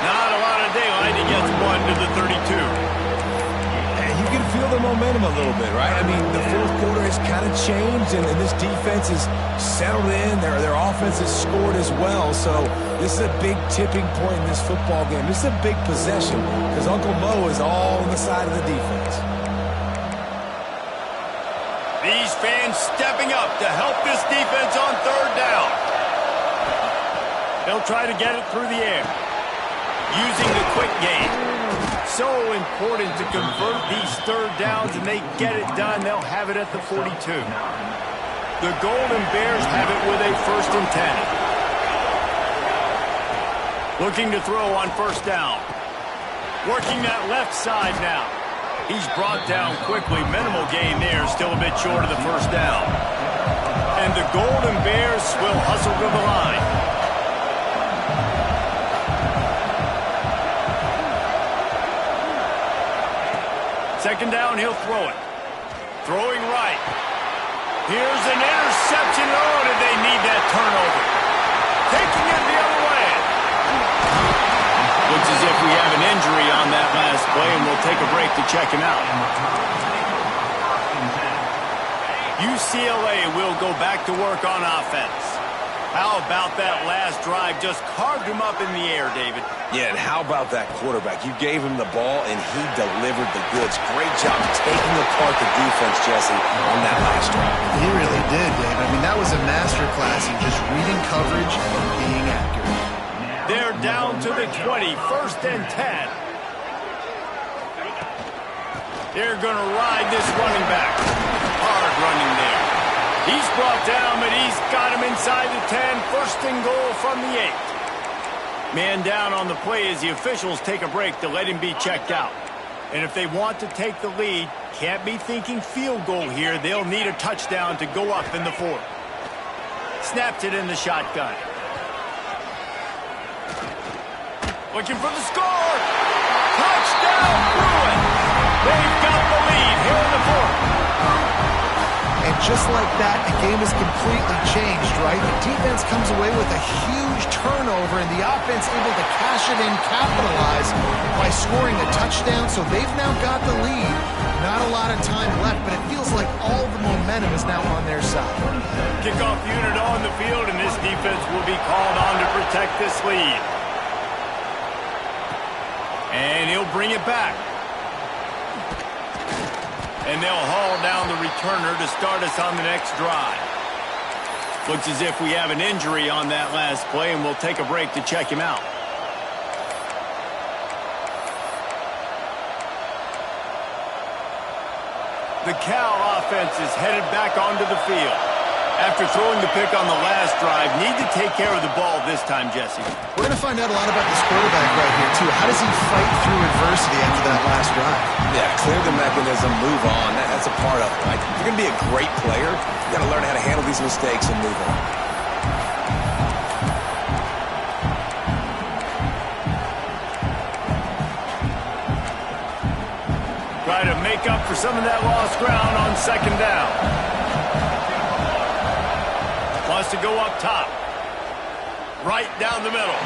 A: Not a lot of daylight. He gets one to the 32.
C: And you can feel the momentum a little bit, right? I mean, the 4th quarter has kind of changed, and this defense is settled in. Their offense has scored as well. So this is a big tipping point in this football game. This is a big possession because Uncle Mo is all on the side of the defense.
A: These fans stepping up to help this defense on third down. They'll try to get it through the air. Using the quick game. So important to convert these third downs, and they get it done. They'll have it at the 42. The Golden Bears have it with a 1st and 10. Looking to throw on first down. Working that left side now. He's brought down quickly. Minimal gain there, still a bit short of the first down. And the Golden Bears will hustle to the line. Second down, he'll throw it. Throwing right. Here's an interception. Oh, did they need that turnover? Taking it the other way. Looks as if we have an injury on that last play, and we'll take a break to check him out. UCLA will go back to work on offense. How about that last drive? Just carved him up in the air, David.
C: Yeah, and how about that quarterback? You gave him the ball, and he delivered the goods. Great job taking apart the defense, Jesse, on that last drive.
B: He really did, Dave. I mean, that was a masterclass in just reading coverage and being accurate.
A: They're down to the 20, 1st and 10. They're going to ride this running back. Hard running there. He's brought down, but he's got him inside the 10. 1st and goal from the 8. Man down on the play as the officials take a break to let him be checked out. And if they want to take the lead, can't be thinking field goal here. They'll need a touchdown to go up in the 4th. Snaps it in the shotgun. Looking for the score. Touchdown, Bruins. They've got the lead here in the 4th.
B: And just like that, the game is completely changed, right? The defense comes away with a huge turnover, and the offense able to cash it in, capitalize by scoring a touchdown. So they've now got the lead. Not a lot of time left, but it feels like all the momentum is now on their side.
A: Kickoff unit on the field, and this defense will be called on to protect this lead. And he'll bring it back. And they'll haul down the returner to start us on the next drive. Looks as if we have an injury on that last play, and we'll take a break to check him out. The Cal offense is headed back onto the field. After throwing the pick on the last drive, need to take care of the ball this time, Jesse.
B: We're going to find out a lot about this quarterback right here, too. How does he fight through adversity after that last drive?
C: Yeah, clear the mechanism, move on. That's a part of it, right? If you're going to be a great player, you got to learn how to handle these mistakes and move on.
A: Try to make up for some of that lost ground on 2nd down. Wants to go up top. Right down the middle.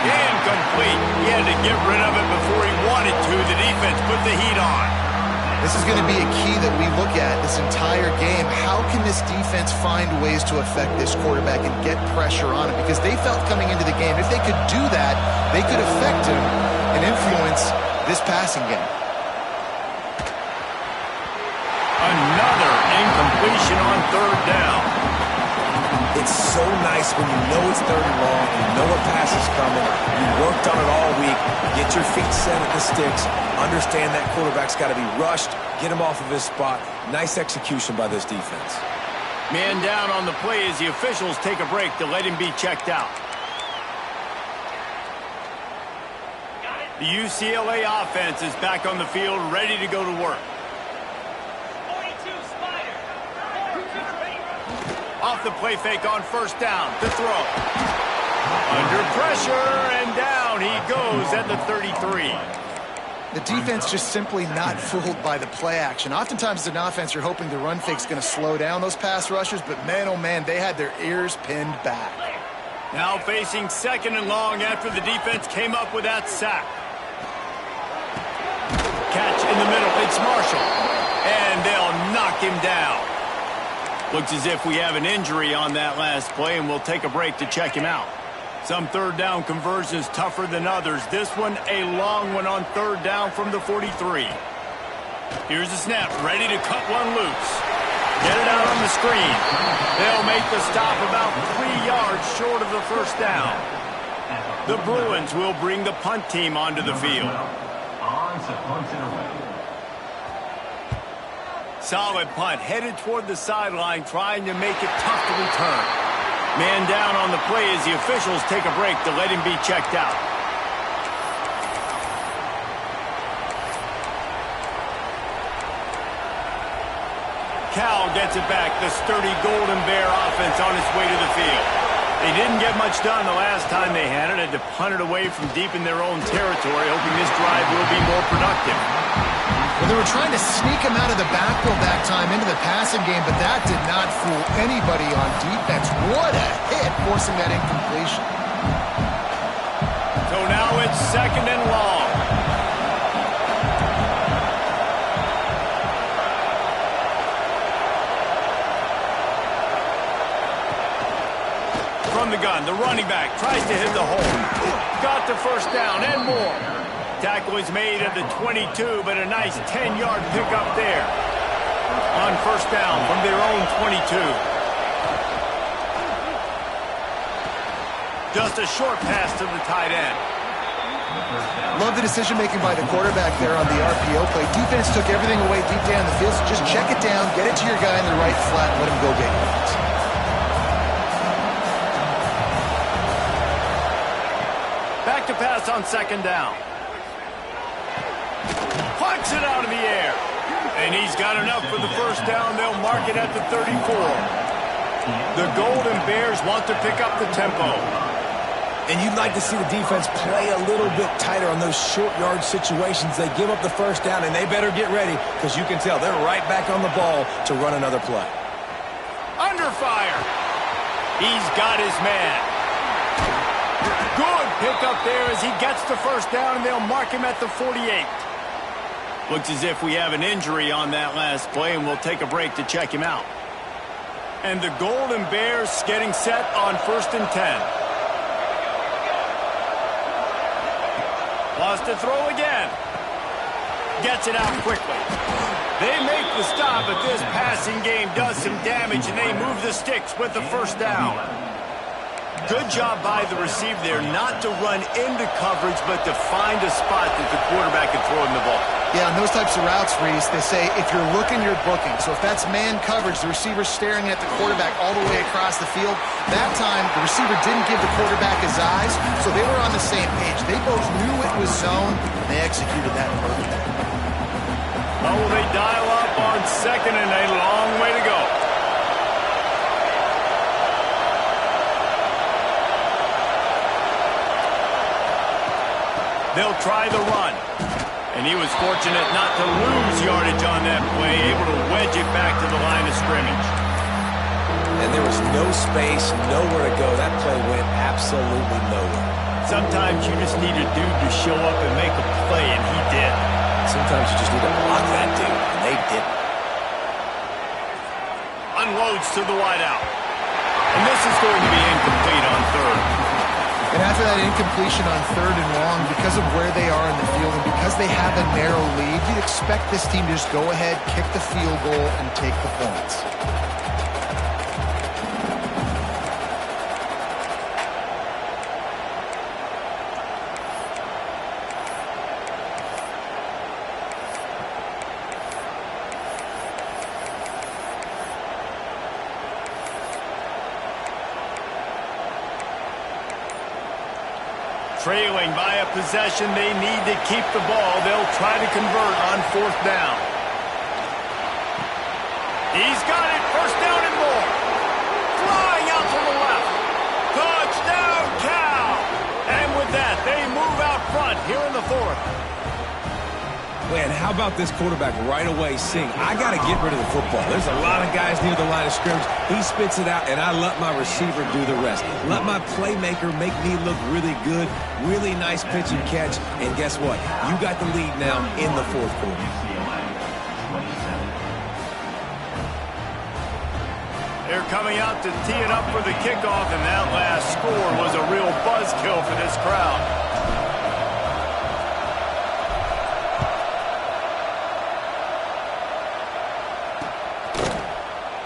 A: Incomplete. He had to get rid of it before he wanted to. The defense put the heat on.
B: This is going to be a key that we look at this entire game. How can this defense find ways to affect this quarterback and get pressure on him? Because they felt coming into the game, if they could do that, they could affect him and influence this passing game.
A: Another incompletion on 3rd down.
C: It's so nice when you know it's 3rd and long, you know a pass is coming, you worked on it all week, get your feet set at the sticks, understand that quarterback's got to be rushed, get him off of his spot. Nice execution by this defense.
A: Man down on the play as the officials take a break to let him be checked out. The UCLA offense is back on the field, ready to go to work. Off the play fake on 1st down to throw. Under pressure, and down he goes at the 33.
B: The defense just simply not fooled by the play action. Oftentimes as an offense, you're hoping the run fake's going to slow down those pass rushers, but man, oh man, they had their ears pinned back.
A: Now facing 2nd and long after the defense came up with that sack. Catch in the middle, it's Marshall. And they'll knock him down. Looks as if we have an injury on that last play, and we'll take a break to check him out. Some 3rd down conversions tougher than others. This one, a long one on 3rd down from the 43. Here's the snap, ready to cut one loose. Get it out on the screen. They'll make the stop about 3 yards short of the 1st down. The Bruins will bring the punt team onto the field. Solid punt, headed toward the sideline, trying to make it tough to return. Man down on the play as the officials take a break to let him be checked out. Cal gets it back. The sturdy Golden Bear offense on its way to the field. They didn't get much done the last time they had it. Had to punt it away from deep in their own territory, hoping this drive will be more productive.
B: Well, they were trying to sneak him out of the backfield that time into the passing game, but that did not fool anybody on defense. What a hit, forcing that incompletion.
A: So now it's 2nd and long. From the gun, the running back tries to hit the hole. Got the first down and more. Tackle is made at the 22, but a nice 10-yard pickup there. On first down from their own 22. Just a short pass to the tight end.
B: Love the decision-making by the quarterback there on the RPO play. Defense took everything away deep down the field, so just check it down, get it to your guy in the right flat, and let him go get it.
A: Back to pass on 2nd down. Punts it out of the air. And he's got enough for the first down. They'll mark it at the 34. The Golden Bears want to pick up the tempo.
C: And you'd like to see the defense play a little bit tighter on those short yard situations. They give up the first down, and they better get ready because you can tell they're right back on the ball to run another play.
A: Under fire. He's got his man. Good pickup there as he gets the first down, and they'll mark him at the 48. Looks as if we have an injury on that last play, and we'll take a break to check him out. And the Golden Bears getting set on 1st and 10. Lost to throw again. Gets it out quickly. They make the stop, but this passing game does some damage, and they move the sticks with the first down. Good job by the receiver there not to run into coverage, but to find a spot that the quarterback can throw him the ball.
B: Yeah, on those types of routes, Reese, they say if you're looking, you're booking. So if that's man coverage, the receiver's staring at the quarterback all the way across the field. That time, the receiver didn't give the quarterback his eyes, so they were on the same page. They both knew it was zone, and they executed that perfectly.
A: Oh, they dial up on 2nd and a long way to go. They'll try the run. And he was fortunate not to lose yardage on that play, able to wedge it back to the line of scrimmage.
C: And there was no space, nowhere to go. That play went absolutely nowhere.
A: Sometimes you just need a dude to show up and make a play, and he did.
C: Sometimes you just need to block that dude, and they didn't.
A: Unloads to the wideout. And this is going to be incomplete on 3rd.
B: And after that incompletion on 3rd and long, because of where they are in the field and because they have a narrow lead, you'd expect this team to just go ahead, kick the field goal, and take the points.
A: Trailing by a possession, they need to keep the ball. They'll try to convert on 4th down. He's got it, 1st down and more. Flying out to the left. Touchdown, Cal! And with that, they move out front here in the 4th.
C: Man, how about this quarterback right away saying, I got to get rid of the football. There's a lot of guys near the line of scrimmage. He spits it out, and I let my receiver do the rest. Let my playmaker make me look really good. Really nice pitch and catch. And guess what? You got the lead now in the 4th quarter.
A: They're coming out to tee it up for the kickoff, and that last score was a real buzzkill for this crowd.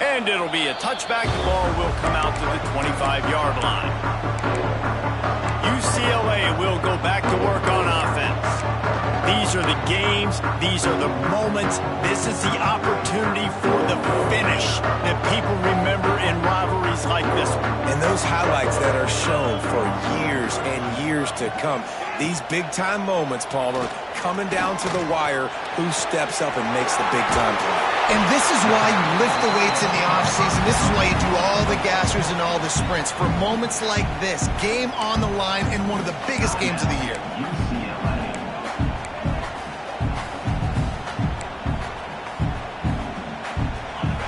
A: And it'll be a touchback. The ball will come out to the 25-yard line. UCLA will go back to work on offense. These are the games. These are the moments. This is the opportunity for the finish that people remember in rivalries like this one.
C: And those highlights that are shown for years and years to come, These big-time moments, Palmer, coming down to the wire, who steps up and makes the big-time play.
B: And this is why you lift the weights in the offseason. This is why you do all the gassers and all the sprints. For moments like this, game on the line in one of the biggest games of the year.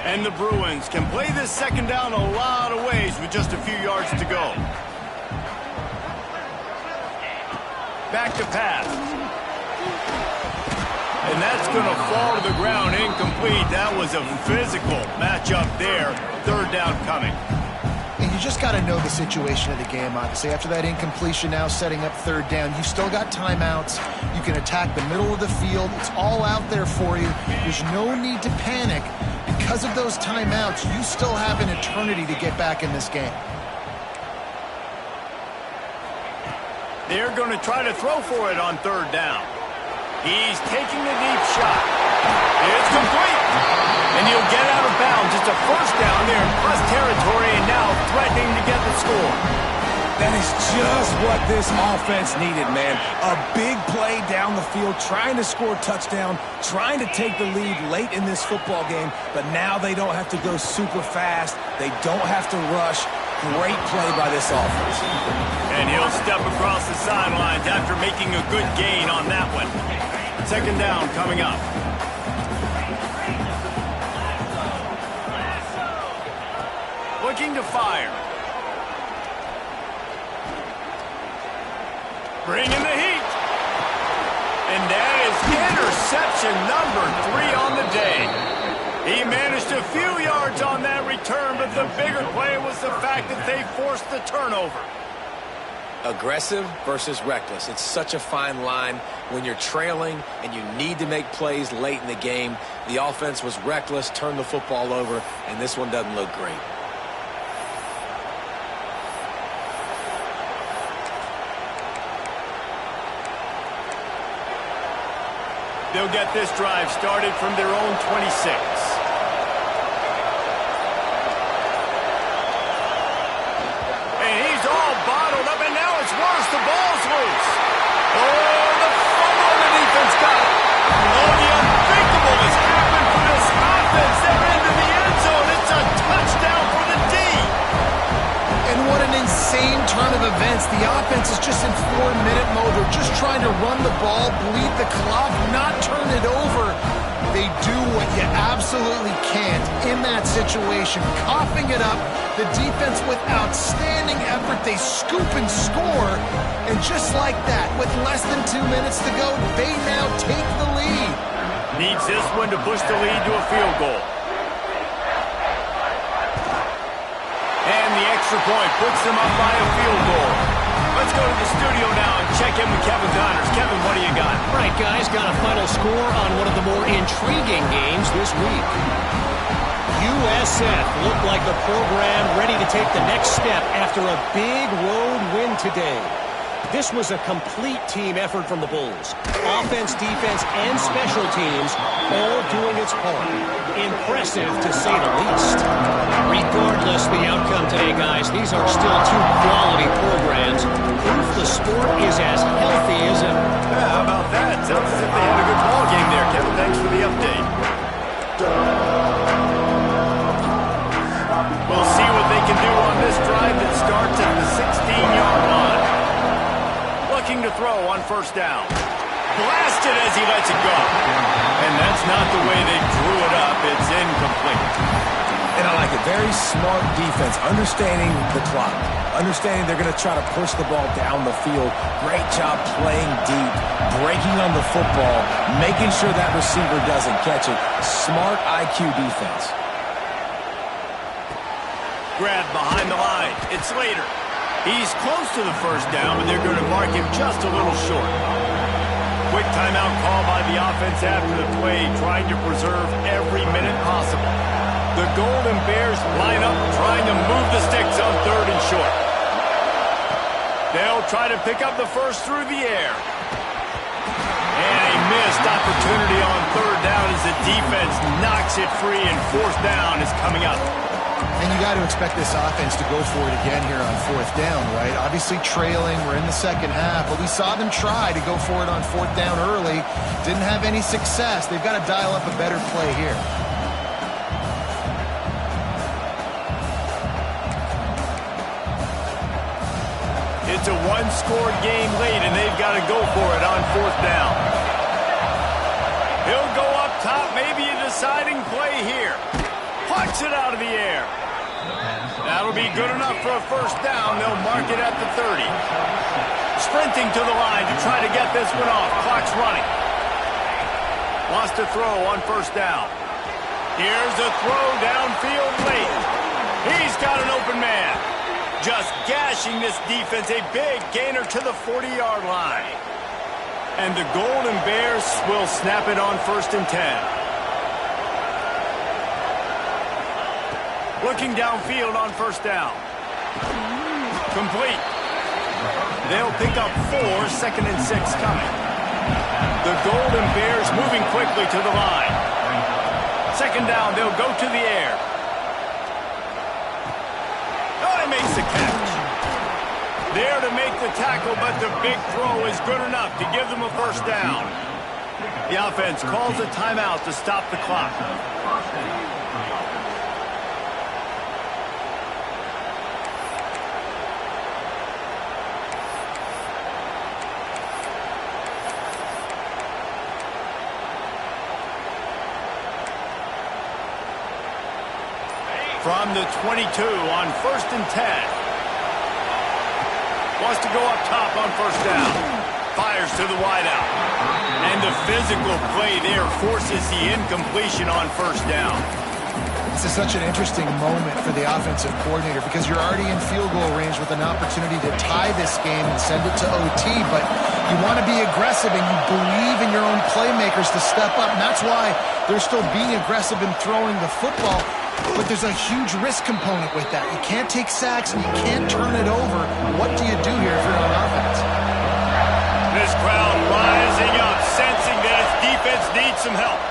A: And the Bruins can play this second down a lot of ways with just a few yards to go. Back to pass. And that's going to fall to the ground incomplete. That was a physical matchup there. Third down coming.
B: And you just got to know the situation of the game, obviously. After that incompletion, now setting up third down. You've still got timeouts. You can attack the middle of the field. It's all out there for you. There's no need to panic. Because of those timeouts, you still have an eternity to get back in this game.
A: They're going to try to throw for it on third down. He's taking a deep shot. It's complete. And he'll get out of bounds. Just a first down there in plus territory and now threatening to get the score.
C: That is just what this offense needed, man. A big play down the field, trying to score a touchdown, trying to take the lead late in this football game, but now they don't have to go super fast. They don't have to rush. Great play by this offense.
A: And he'll step across the sidelines after making a good gain on that one. Second down coming up. Looking to fire. Bringing the heat. And that is interception number 3 on the day. He managed a few yards on that return, but the bigger play was the fact that they forced the turnover.
C: Aggressive versus reckless. It's such a fine line when you're trailing and you need to make plays late in the game. The offense was reckless, turned the football over, and this one doesn't look great.
A: They'll get this drive started from their own 26. And he's all bottled up, and now it's worse. The ball's loose. Oh, the fumble on the defense got it. Oh, the unthinkable has happened for this offense. They're into the end zone. It's a touchdown for the D.
B: And what an insane turn of events. The offense is just in 4-minute mode. They're just trying to run the ball, bleed the clock, not turn it over. They do what you absolutely can't in that situation, coughing it up. The defense with outstanding effort, they scoop and score. And just like that, with less than 2 minutes to go, they now take the lead.
A: Needs this one to push the lead to a field goal. And the extra point puts them up by a field goal. Let's go to the studio now and check in with Kevin Connors. Kevin, what do you got?
D: All right, guys, got a final score on one of the more intriguing games this week. USF looked like the program ready to take the next step after a big road win today. This was a complete team effort from the Bulls. Offense, defense, and special teams all doing its part. Impressive, to say the least. Regardless the outcome today, guys, these are still two quality programs. Proof the sport is as healthy as ever.
A: Yeah, how about that? Sounds as if they had a good ball game there, Kevin. Thanks for the update. We'll see what they can do on this drive that starts at the 16-yard line. Looking to throw on first down. Blasted as he lets it go. And that's not the way they drew it up. It's incomplete.
C: And I like it. Very smart defense, understanding the clock, understanding they're going to try to push the ball down the field. Great job playing deep, breaking on the football, making sure that receiver doesn't catch it. Smart IQ defense.
A: Grab behind the line. It's Slater. He's close to the first down, but they're going to mark him just a little short. Quick timeout call by the offense after the play, trying to preserve every minute possible. The Golden Bears line up, trying to move the sticks on third and short. They'll try to pick up the first through the air. And a missed opportunity on third down as the defense knocks it free, and fourth down is coming up.
B: And you got to expect this offense to go for it again here on fourth down, right? Obviously trailing, we're in the second half, but we saw them try to go for it on fourth down early. Didn't have any success. They've got to dial up a better play here.
A: It's a one-score game late, and they've got to go for it on fourth down. He'll go up top, maybe a deciding play here. Pucks it out of the air. That'll be good enough for a first down. They'll mark it at the 30. Sprinting to the line to try to get this one off. Clock's running. Lost a throw on first down. Here's a throw downfield late. He's got an open man. Just gashing this defense. A big gainer to the 40-yard line. And the Golden Bears will snap it on 1st and 10. Looking downfield on first down. Complete. They'll pick up 4, 2nd and 6 coming. The Golden Bears moving quickly to the line. 2nd down, they'll go to the air. Oh, he makes the catch. There to make the tackle, but the big throw is good enough to give them a first down. The offense calls a timeout to stop the clock. From the 22 on 1st and 10. Wants to go up top on first down. Fires to the wideout. And the physical play there forces the incompletion on first down.
B: This is such an interesting moment for the offensive coordinator because you're already in field goal range with an opportunity to tie this game and send it to OT, but you want to be aggressive and you believe in your own playmakers to step up, and that's why they're still being aggressive in throwing the football. But there's a huge risk component with that. You can't take sacks and you can't turn it over. What do you do here if you're on offense?
A: This crowd rising up, sensing that its defense needs some help.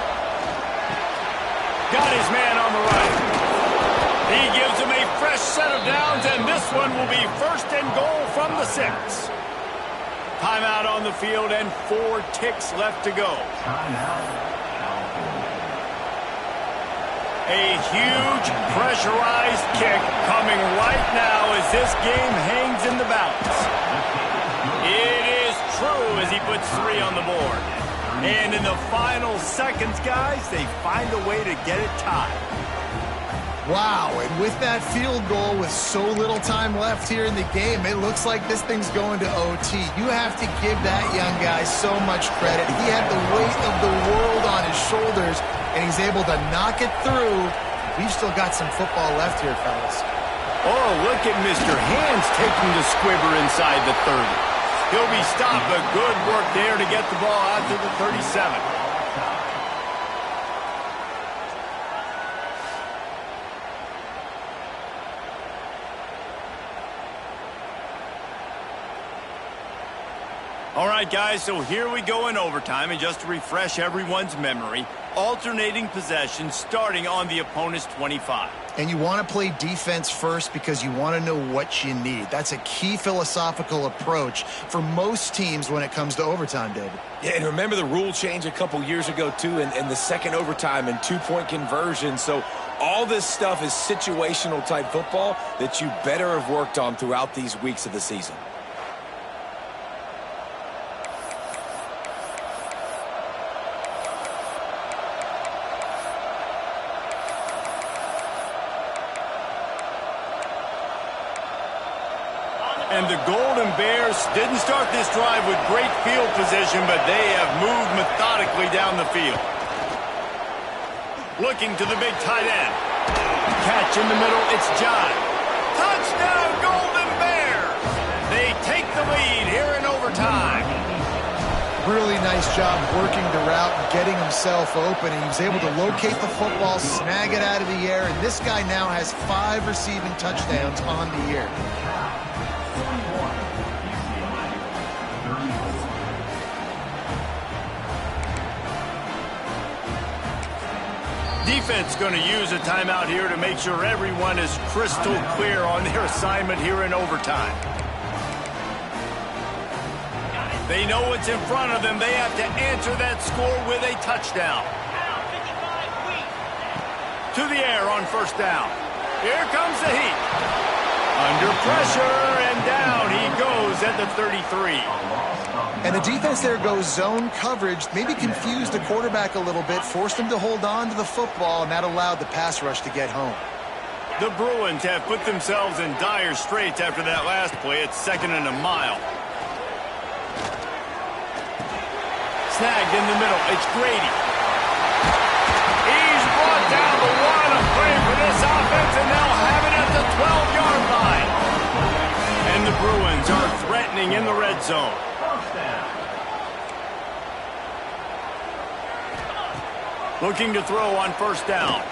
A: Got his man on the right. He gives him a fresh set of downs, and this one will be 1st and goal from the 6. Timeout on the field and 4 ticks left to go. A huge pressurized kick coming right now as this game hangs in the balance. It is true as he puts 3 on the board. And in the final seconds, guys, they find a way to get it tied.
B: Wow, and with that field goal with so little time left here in the game, it looks like this thing's going to OT. You have to give that young guy so much credit. He had the weight of the world on his shoulders, and he's able to knock it through. We've still got some football left here, fellas.
A: Oh, look at Mr. Hands taking the squibber inside the 30. He'll be stopped, but good work there to get the ball out to the 37. All right, guys, so here we go in overtime, and just to refresh everyone's memory, alternating possession starting on the opponent's 25.
B: And you want to play defense first because you want to know what you need. That's a key philosophical approach for most teams when it comes to overtime, David.
C: Yeah, and remember the rule change a couple years ago, too, and the second overtime and 2-point conversion. So all this stuff is situational type football that you better have worked on throughout these weeks of the season.
A: And the Golden Bears didn't start this drive with great field position, but they have moved methodically down the field. Looking to the big tight end. Catch in the middle, it's John. Touchdown, Golden Bears! They take the lead here in overtime.
B: Really nice job working the route and getting himself open. And he was able to locate the football, snag it out of the air, and this guy now has 5 receiving touchdowns on the year.
A: Defense going to use a timeout here to make sure everyone is crystal clear on their assignment here in overtime. They know what's in front of them. They have to answer that score with a touchdown. To the air on first down. Here comes the heat. Under pressure, and down he goes at the 33.
B: And the defense there goes zone coverage, maybe confused the quarterback a little bit, forced him to hold on to the football, and that allowed the pass rush to get home.
A: The Bruins have put themselves in dire straits after that last play. It's 2nd and a mile. Snagged in the middle. It's Grady. He's brought down the line of play for this offense, and they'll have it at the 12-yard line. And the Bruins are threatening in the red zone. Looking to throw on first down.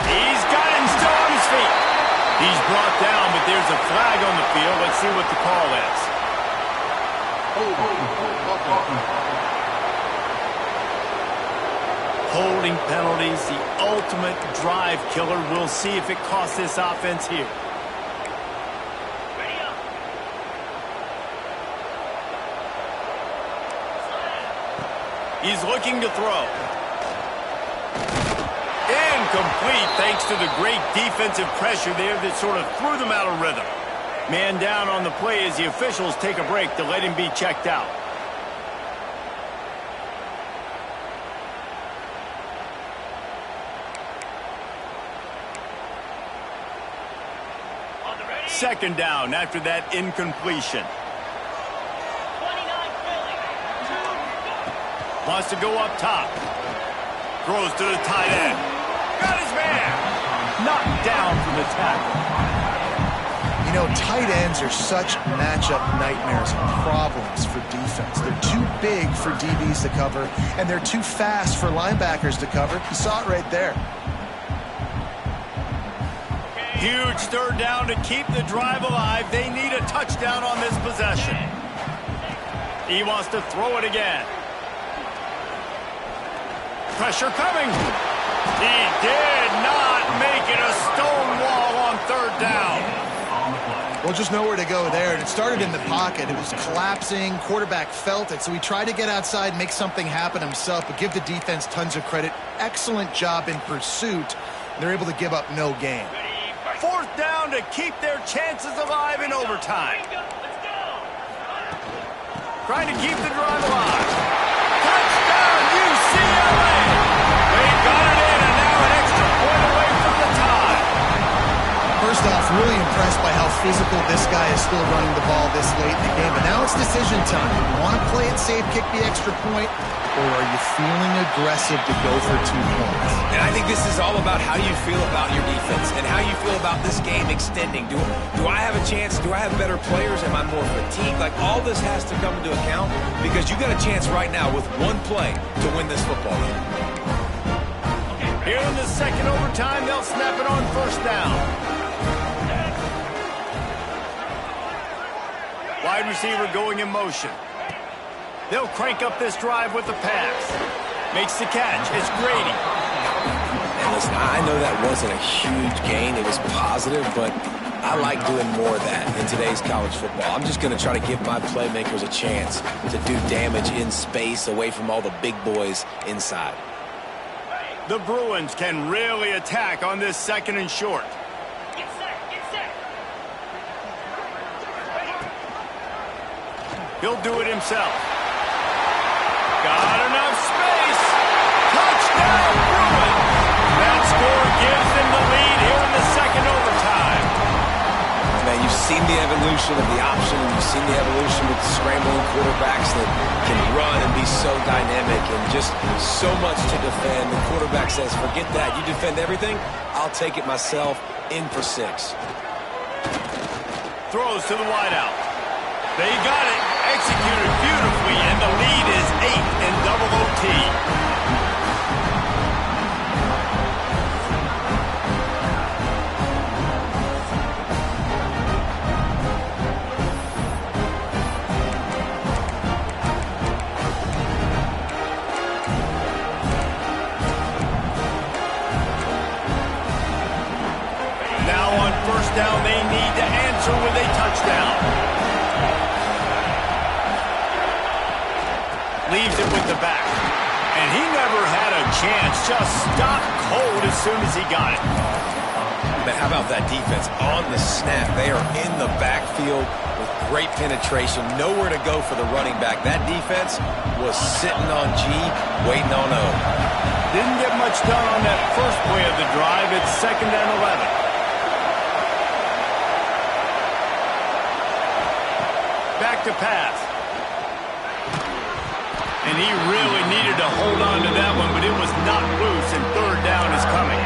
A: He's got him still on his feet. He's brought down, but there's a flag on the field. Let's see what the call is. Holding penalties, the ultimate drive killer. We'll see if it costs this offense here. He's looking to throw. Incomplete thanks to the great defensive pressure there that sort of threw them out of rhythm. Man down on the play as the officials take a break to let him be checked out. Second down after that incompletion. Wants to go up top. Throws to the tight end. Got his man. Knocked down for the tackle.
B: You know, tight ends are such matchup nightmares and problems for defense. They're too big for DBs to cover, and they're too fast for linebackers to cover. You saw it right there.
A: Huge third down to keep the drive alive. They need a touchdown on this possession. He wants to throw it again. Pressure coming. He did not make it a stone wall on third down.
B: Well, just nowhere to go there, and it started in the pocket. It was collapsing. Quarterback felt it, so he tried to get outside and make something happen himself, but give the defense tons of credit. Excellent job in pursuit. They're able to give up no gain.
A: Fourth down to keep their chances alive in overtime. Trying to keep the drive alive. Touchdown, UCLA! They got it in, and now an extra point away from the tie.
B: First off, really impressed by how physical this guy is still running the ball this late in the game. But now it's decision time. You want to play it safe, kick the extra point, or are you feeling aggressive to go for 2 points?
C: And I think this is all about how you feel about your defense and how you feel about this game extending. Do I have a chance? Do I have better players? Am I more fatigued? Like, all this has to come into account because you got a chance right now with one play to win this football game.
A: Here in the second overtime, they'll snap it on first down. Wide receiver going in motion. They'll crank up this drive with the pass. Makes the catch. It's Grady.
C: And listen, I know that wasn't a huge gain. It was positive, but I like doing more of that in today's college football. I'm just going to try to give my playmakers a chance to do damage in space away from all the big boys inside.
A: The Bruins can really attack on this second and short. He'll do it himself. Got enough space. Touchdown, Bruins. That score gives them the lead here in the second overtime.
C: Man, you've seen the evolution of the option, and you've seen the evolution with scrambling quarterbacks that can run and be so dynamic and just so much to defend. The quarterback says, forget that. You defend everything, I'll take it myself in for 6.
A: Throws to the wideout. They got it. Executed beautifully, and the lead is 8 in double OT. touchdown. They need to answer with a touchdown. Leaves it with the back. And he never had a chance. Just stopped cold as soon as he got it.
C: Man, how about that defense on the snap? They are in the backfield with great penetration. Nowhere to go for the running back. That defense was sitting on G, waiting on O.
A: Didn't get much done on that first play of the drive. It's 2nd and 11. Back to pass. And he really needed to hold on to that one, but it was not loose, and 3rd down is coming.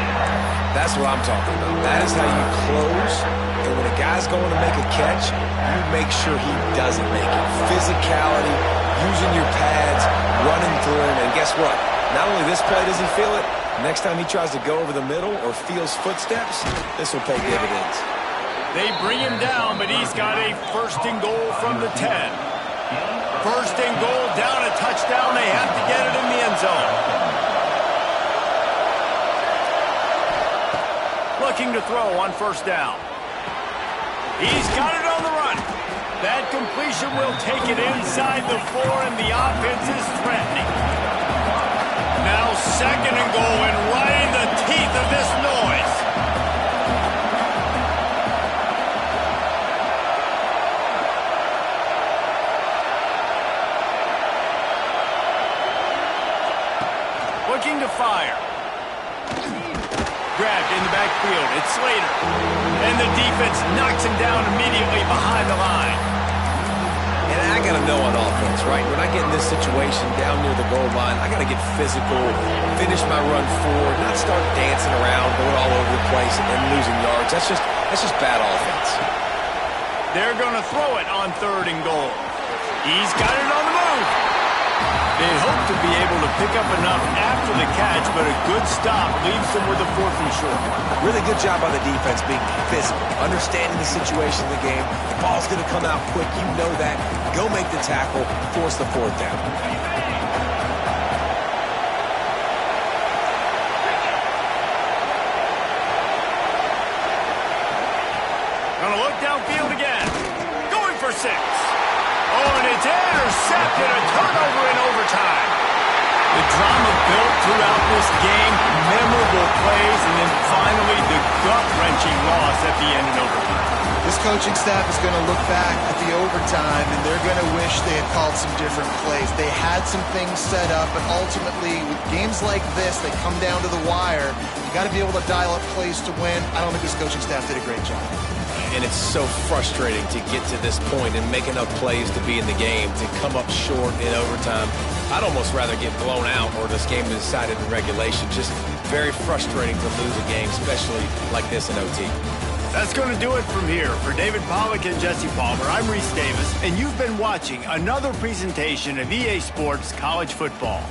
C: That's what I'm talking about. That is how you close. And when a guy's going to make a catch, you make sure he doesn't make it. Physicality, using your pads, running through him. And guess what? Not only this play does he feel it, next time he tries to go over the middle or feels footsteps, this will pay dividends.
A: They bring him down, but he's got a 1st and goal from the 10. 1st and goal, down a touchdown. They have to get it in the end zone. Looking to throw on 1st down. He's got it on the run. That completion will take it inside the 4, and the offense is threatening. Now 2nd and goal, and right in the teeth of this noise. Looking to fire. Grabbed in the backfield. It's Slater. And the defense knocks him down immediately behind the line.
C: And I got to know on offense, right? When I get in this situation down near the goal line, I got to get physical, finish my run forward, not start dancing around, going all over the place, and then losing yards. That's just bad offense.
A: They're going to throw it on 3rd and goal. He's got it on the move. They hope to be able to pick up enough after the catch, but a good stop leaves them with a 4th and short.
C: Really good job by the defense being physical, understanding the situation of the game. The ball's going to come out quick. You know that. Go make the tackle, force the 4th down.
A: Gonna look downfield again. Going for 6. Oh, and it's intercepted. A turnover in overtime. The drama built throughout this game, memorable plays, and then finally the gut-wrenching loss at the end in overtime.
B: This coaching staff is going to look back at the overtime, and they're going to wish they had called some different plays. They had some things set up, but ultimately, with games like this, they come down to the wire. You got to be able to dial up plays to win. I don't think this coaching staff did a great job.
C: And it's so frustrating to get to this point and make enough plays to be in the game, to come up short in overtime. I'd almost rather get blown out or this game is decided in regulation. Just very frustrating to lose a game, especially like this in OT.
A: That's going to do it from here. For David Pollack and Jesse Palmer, I'm Reese Davis, and you've been watching another presentation of EA Sports College Football.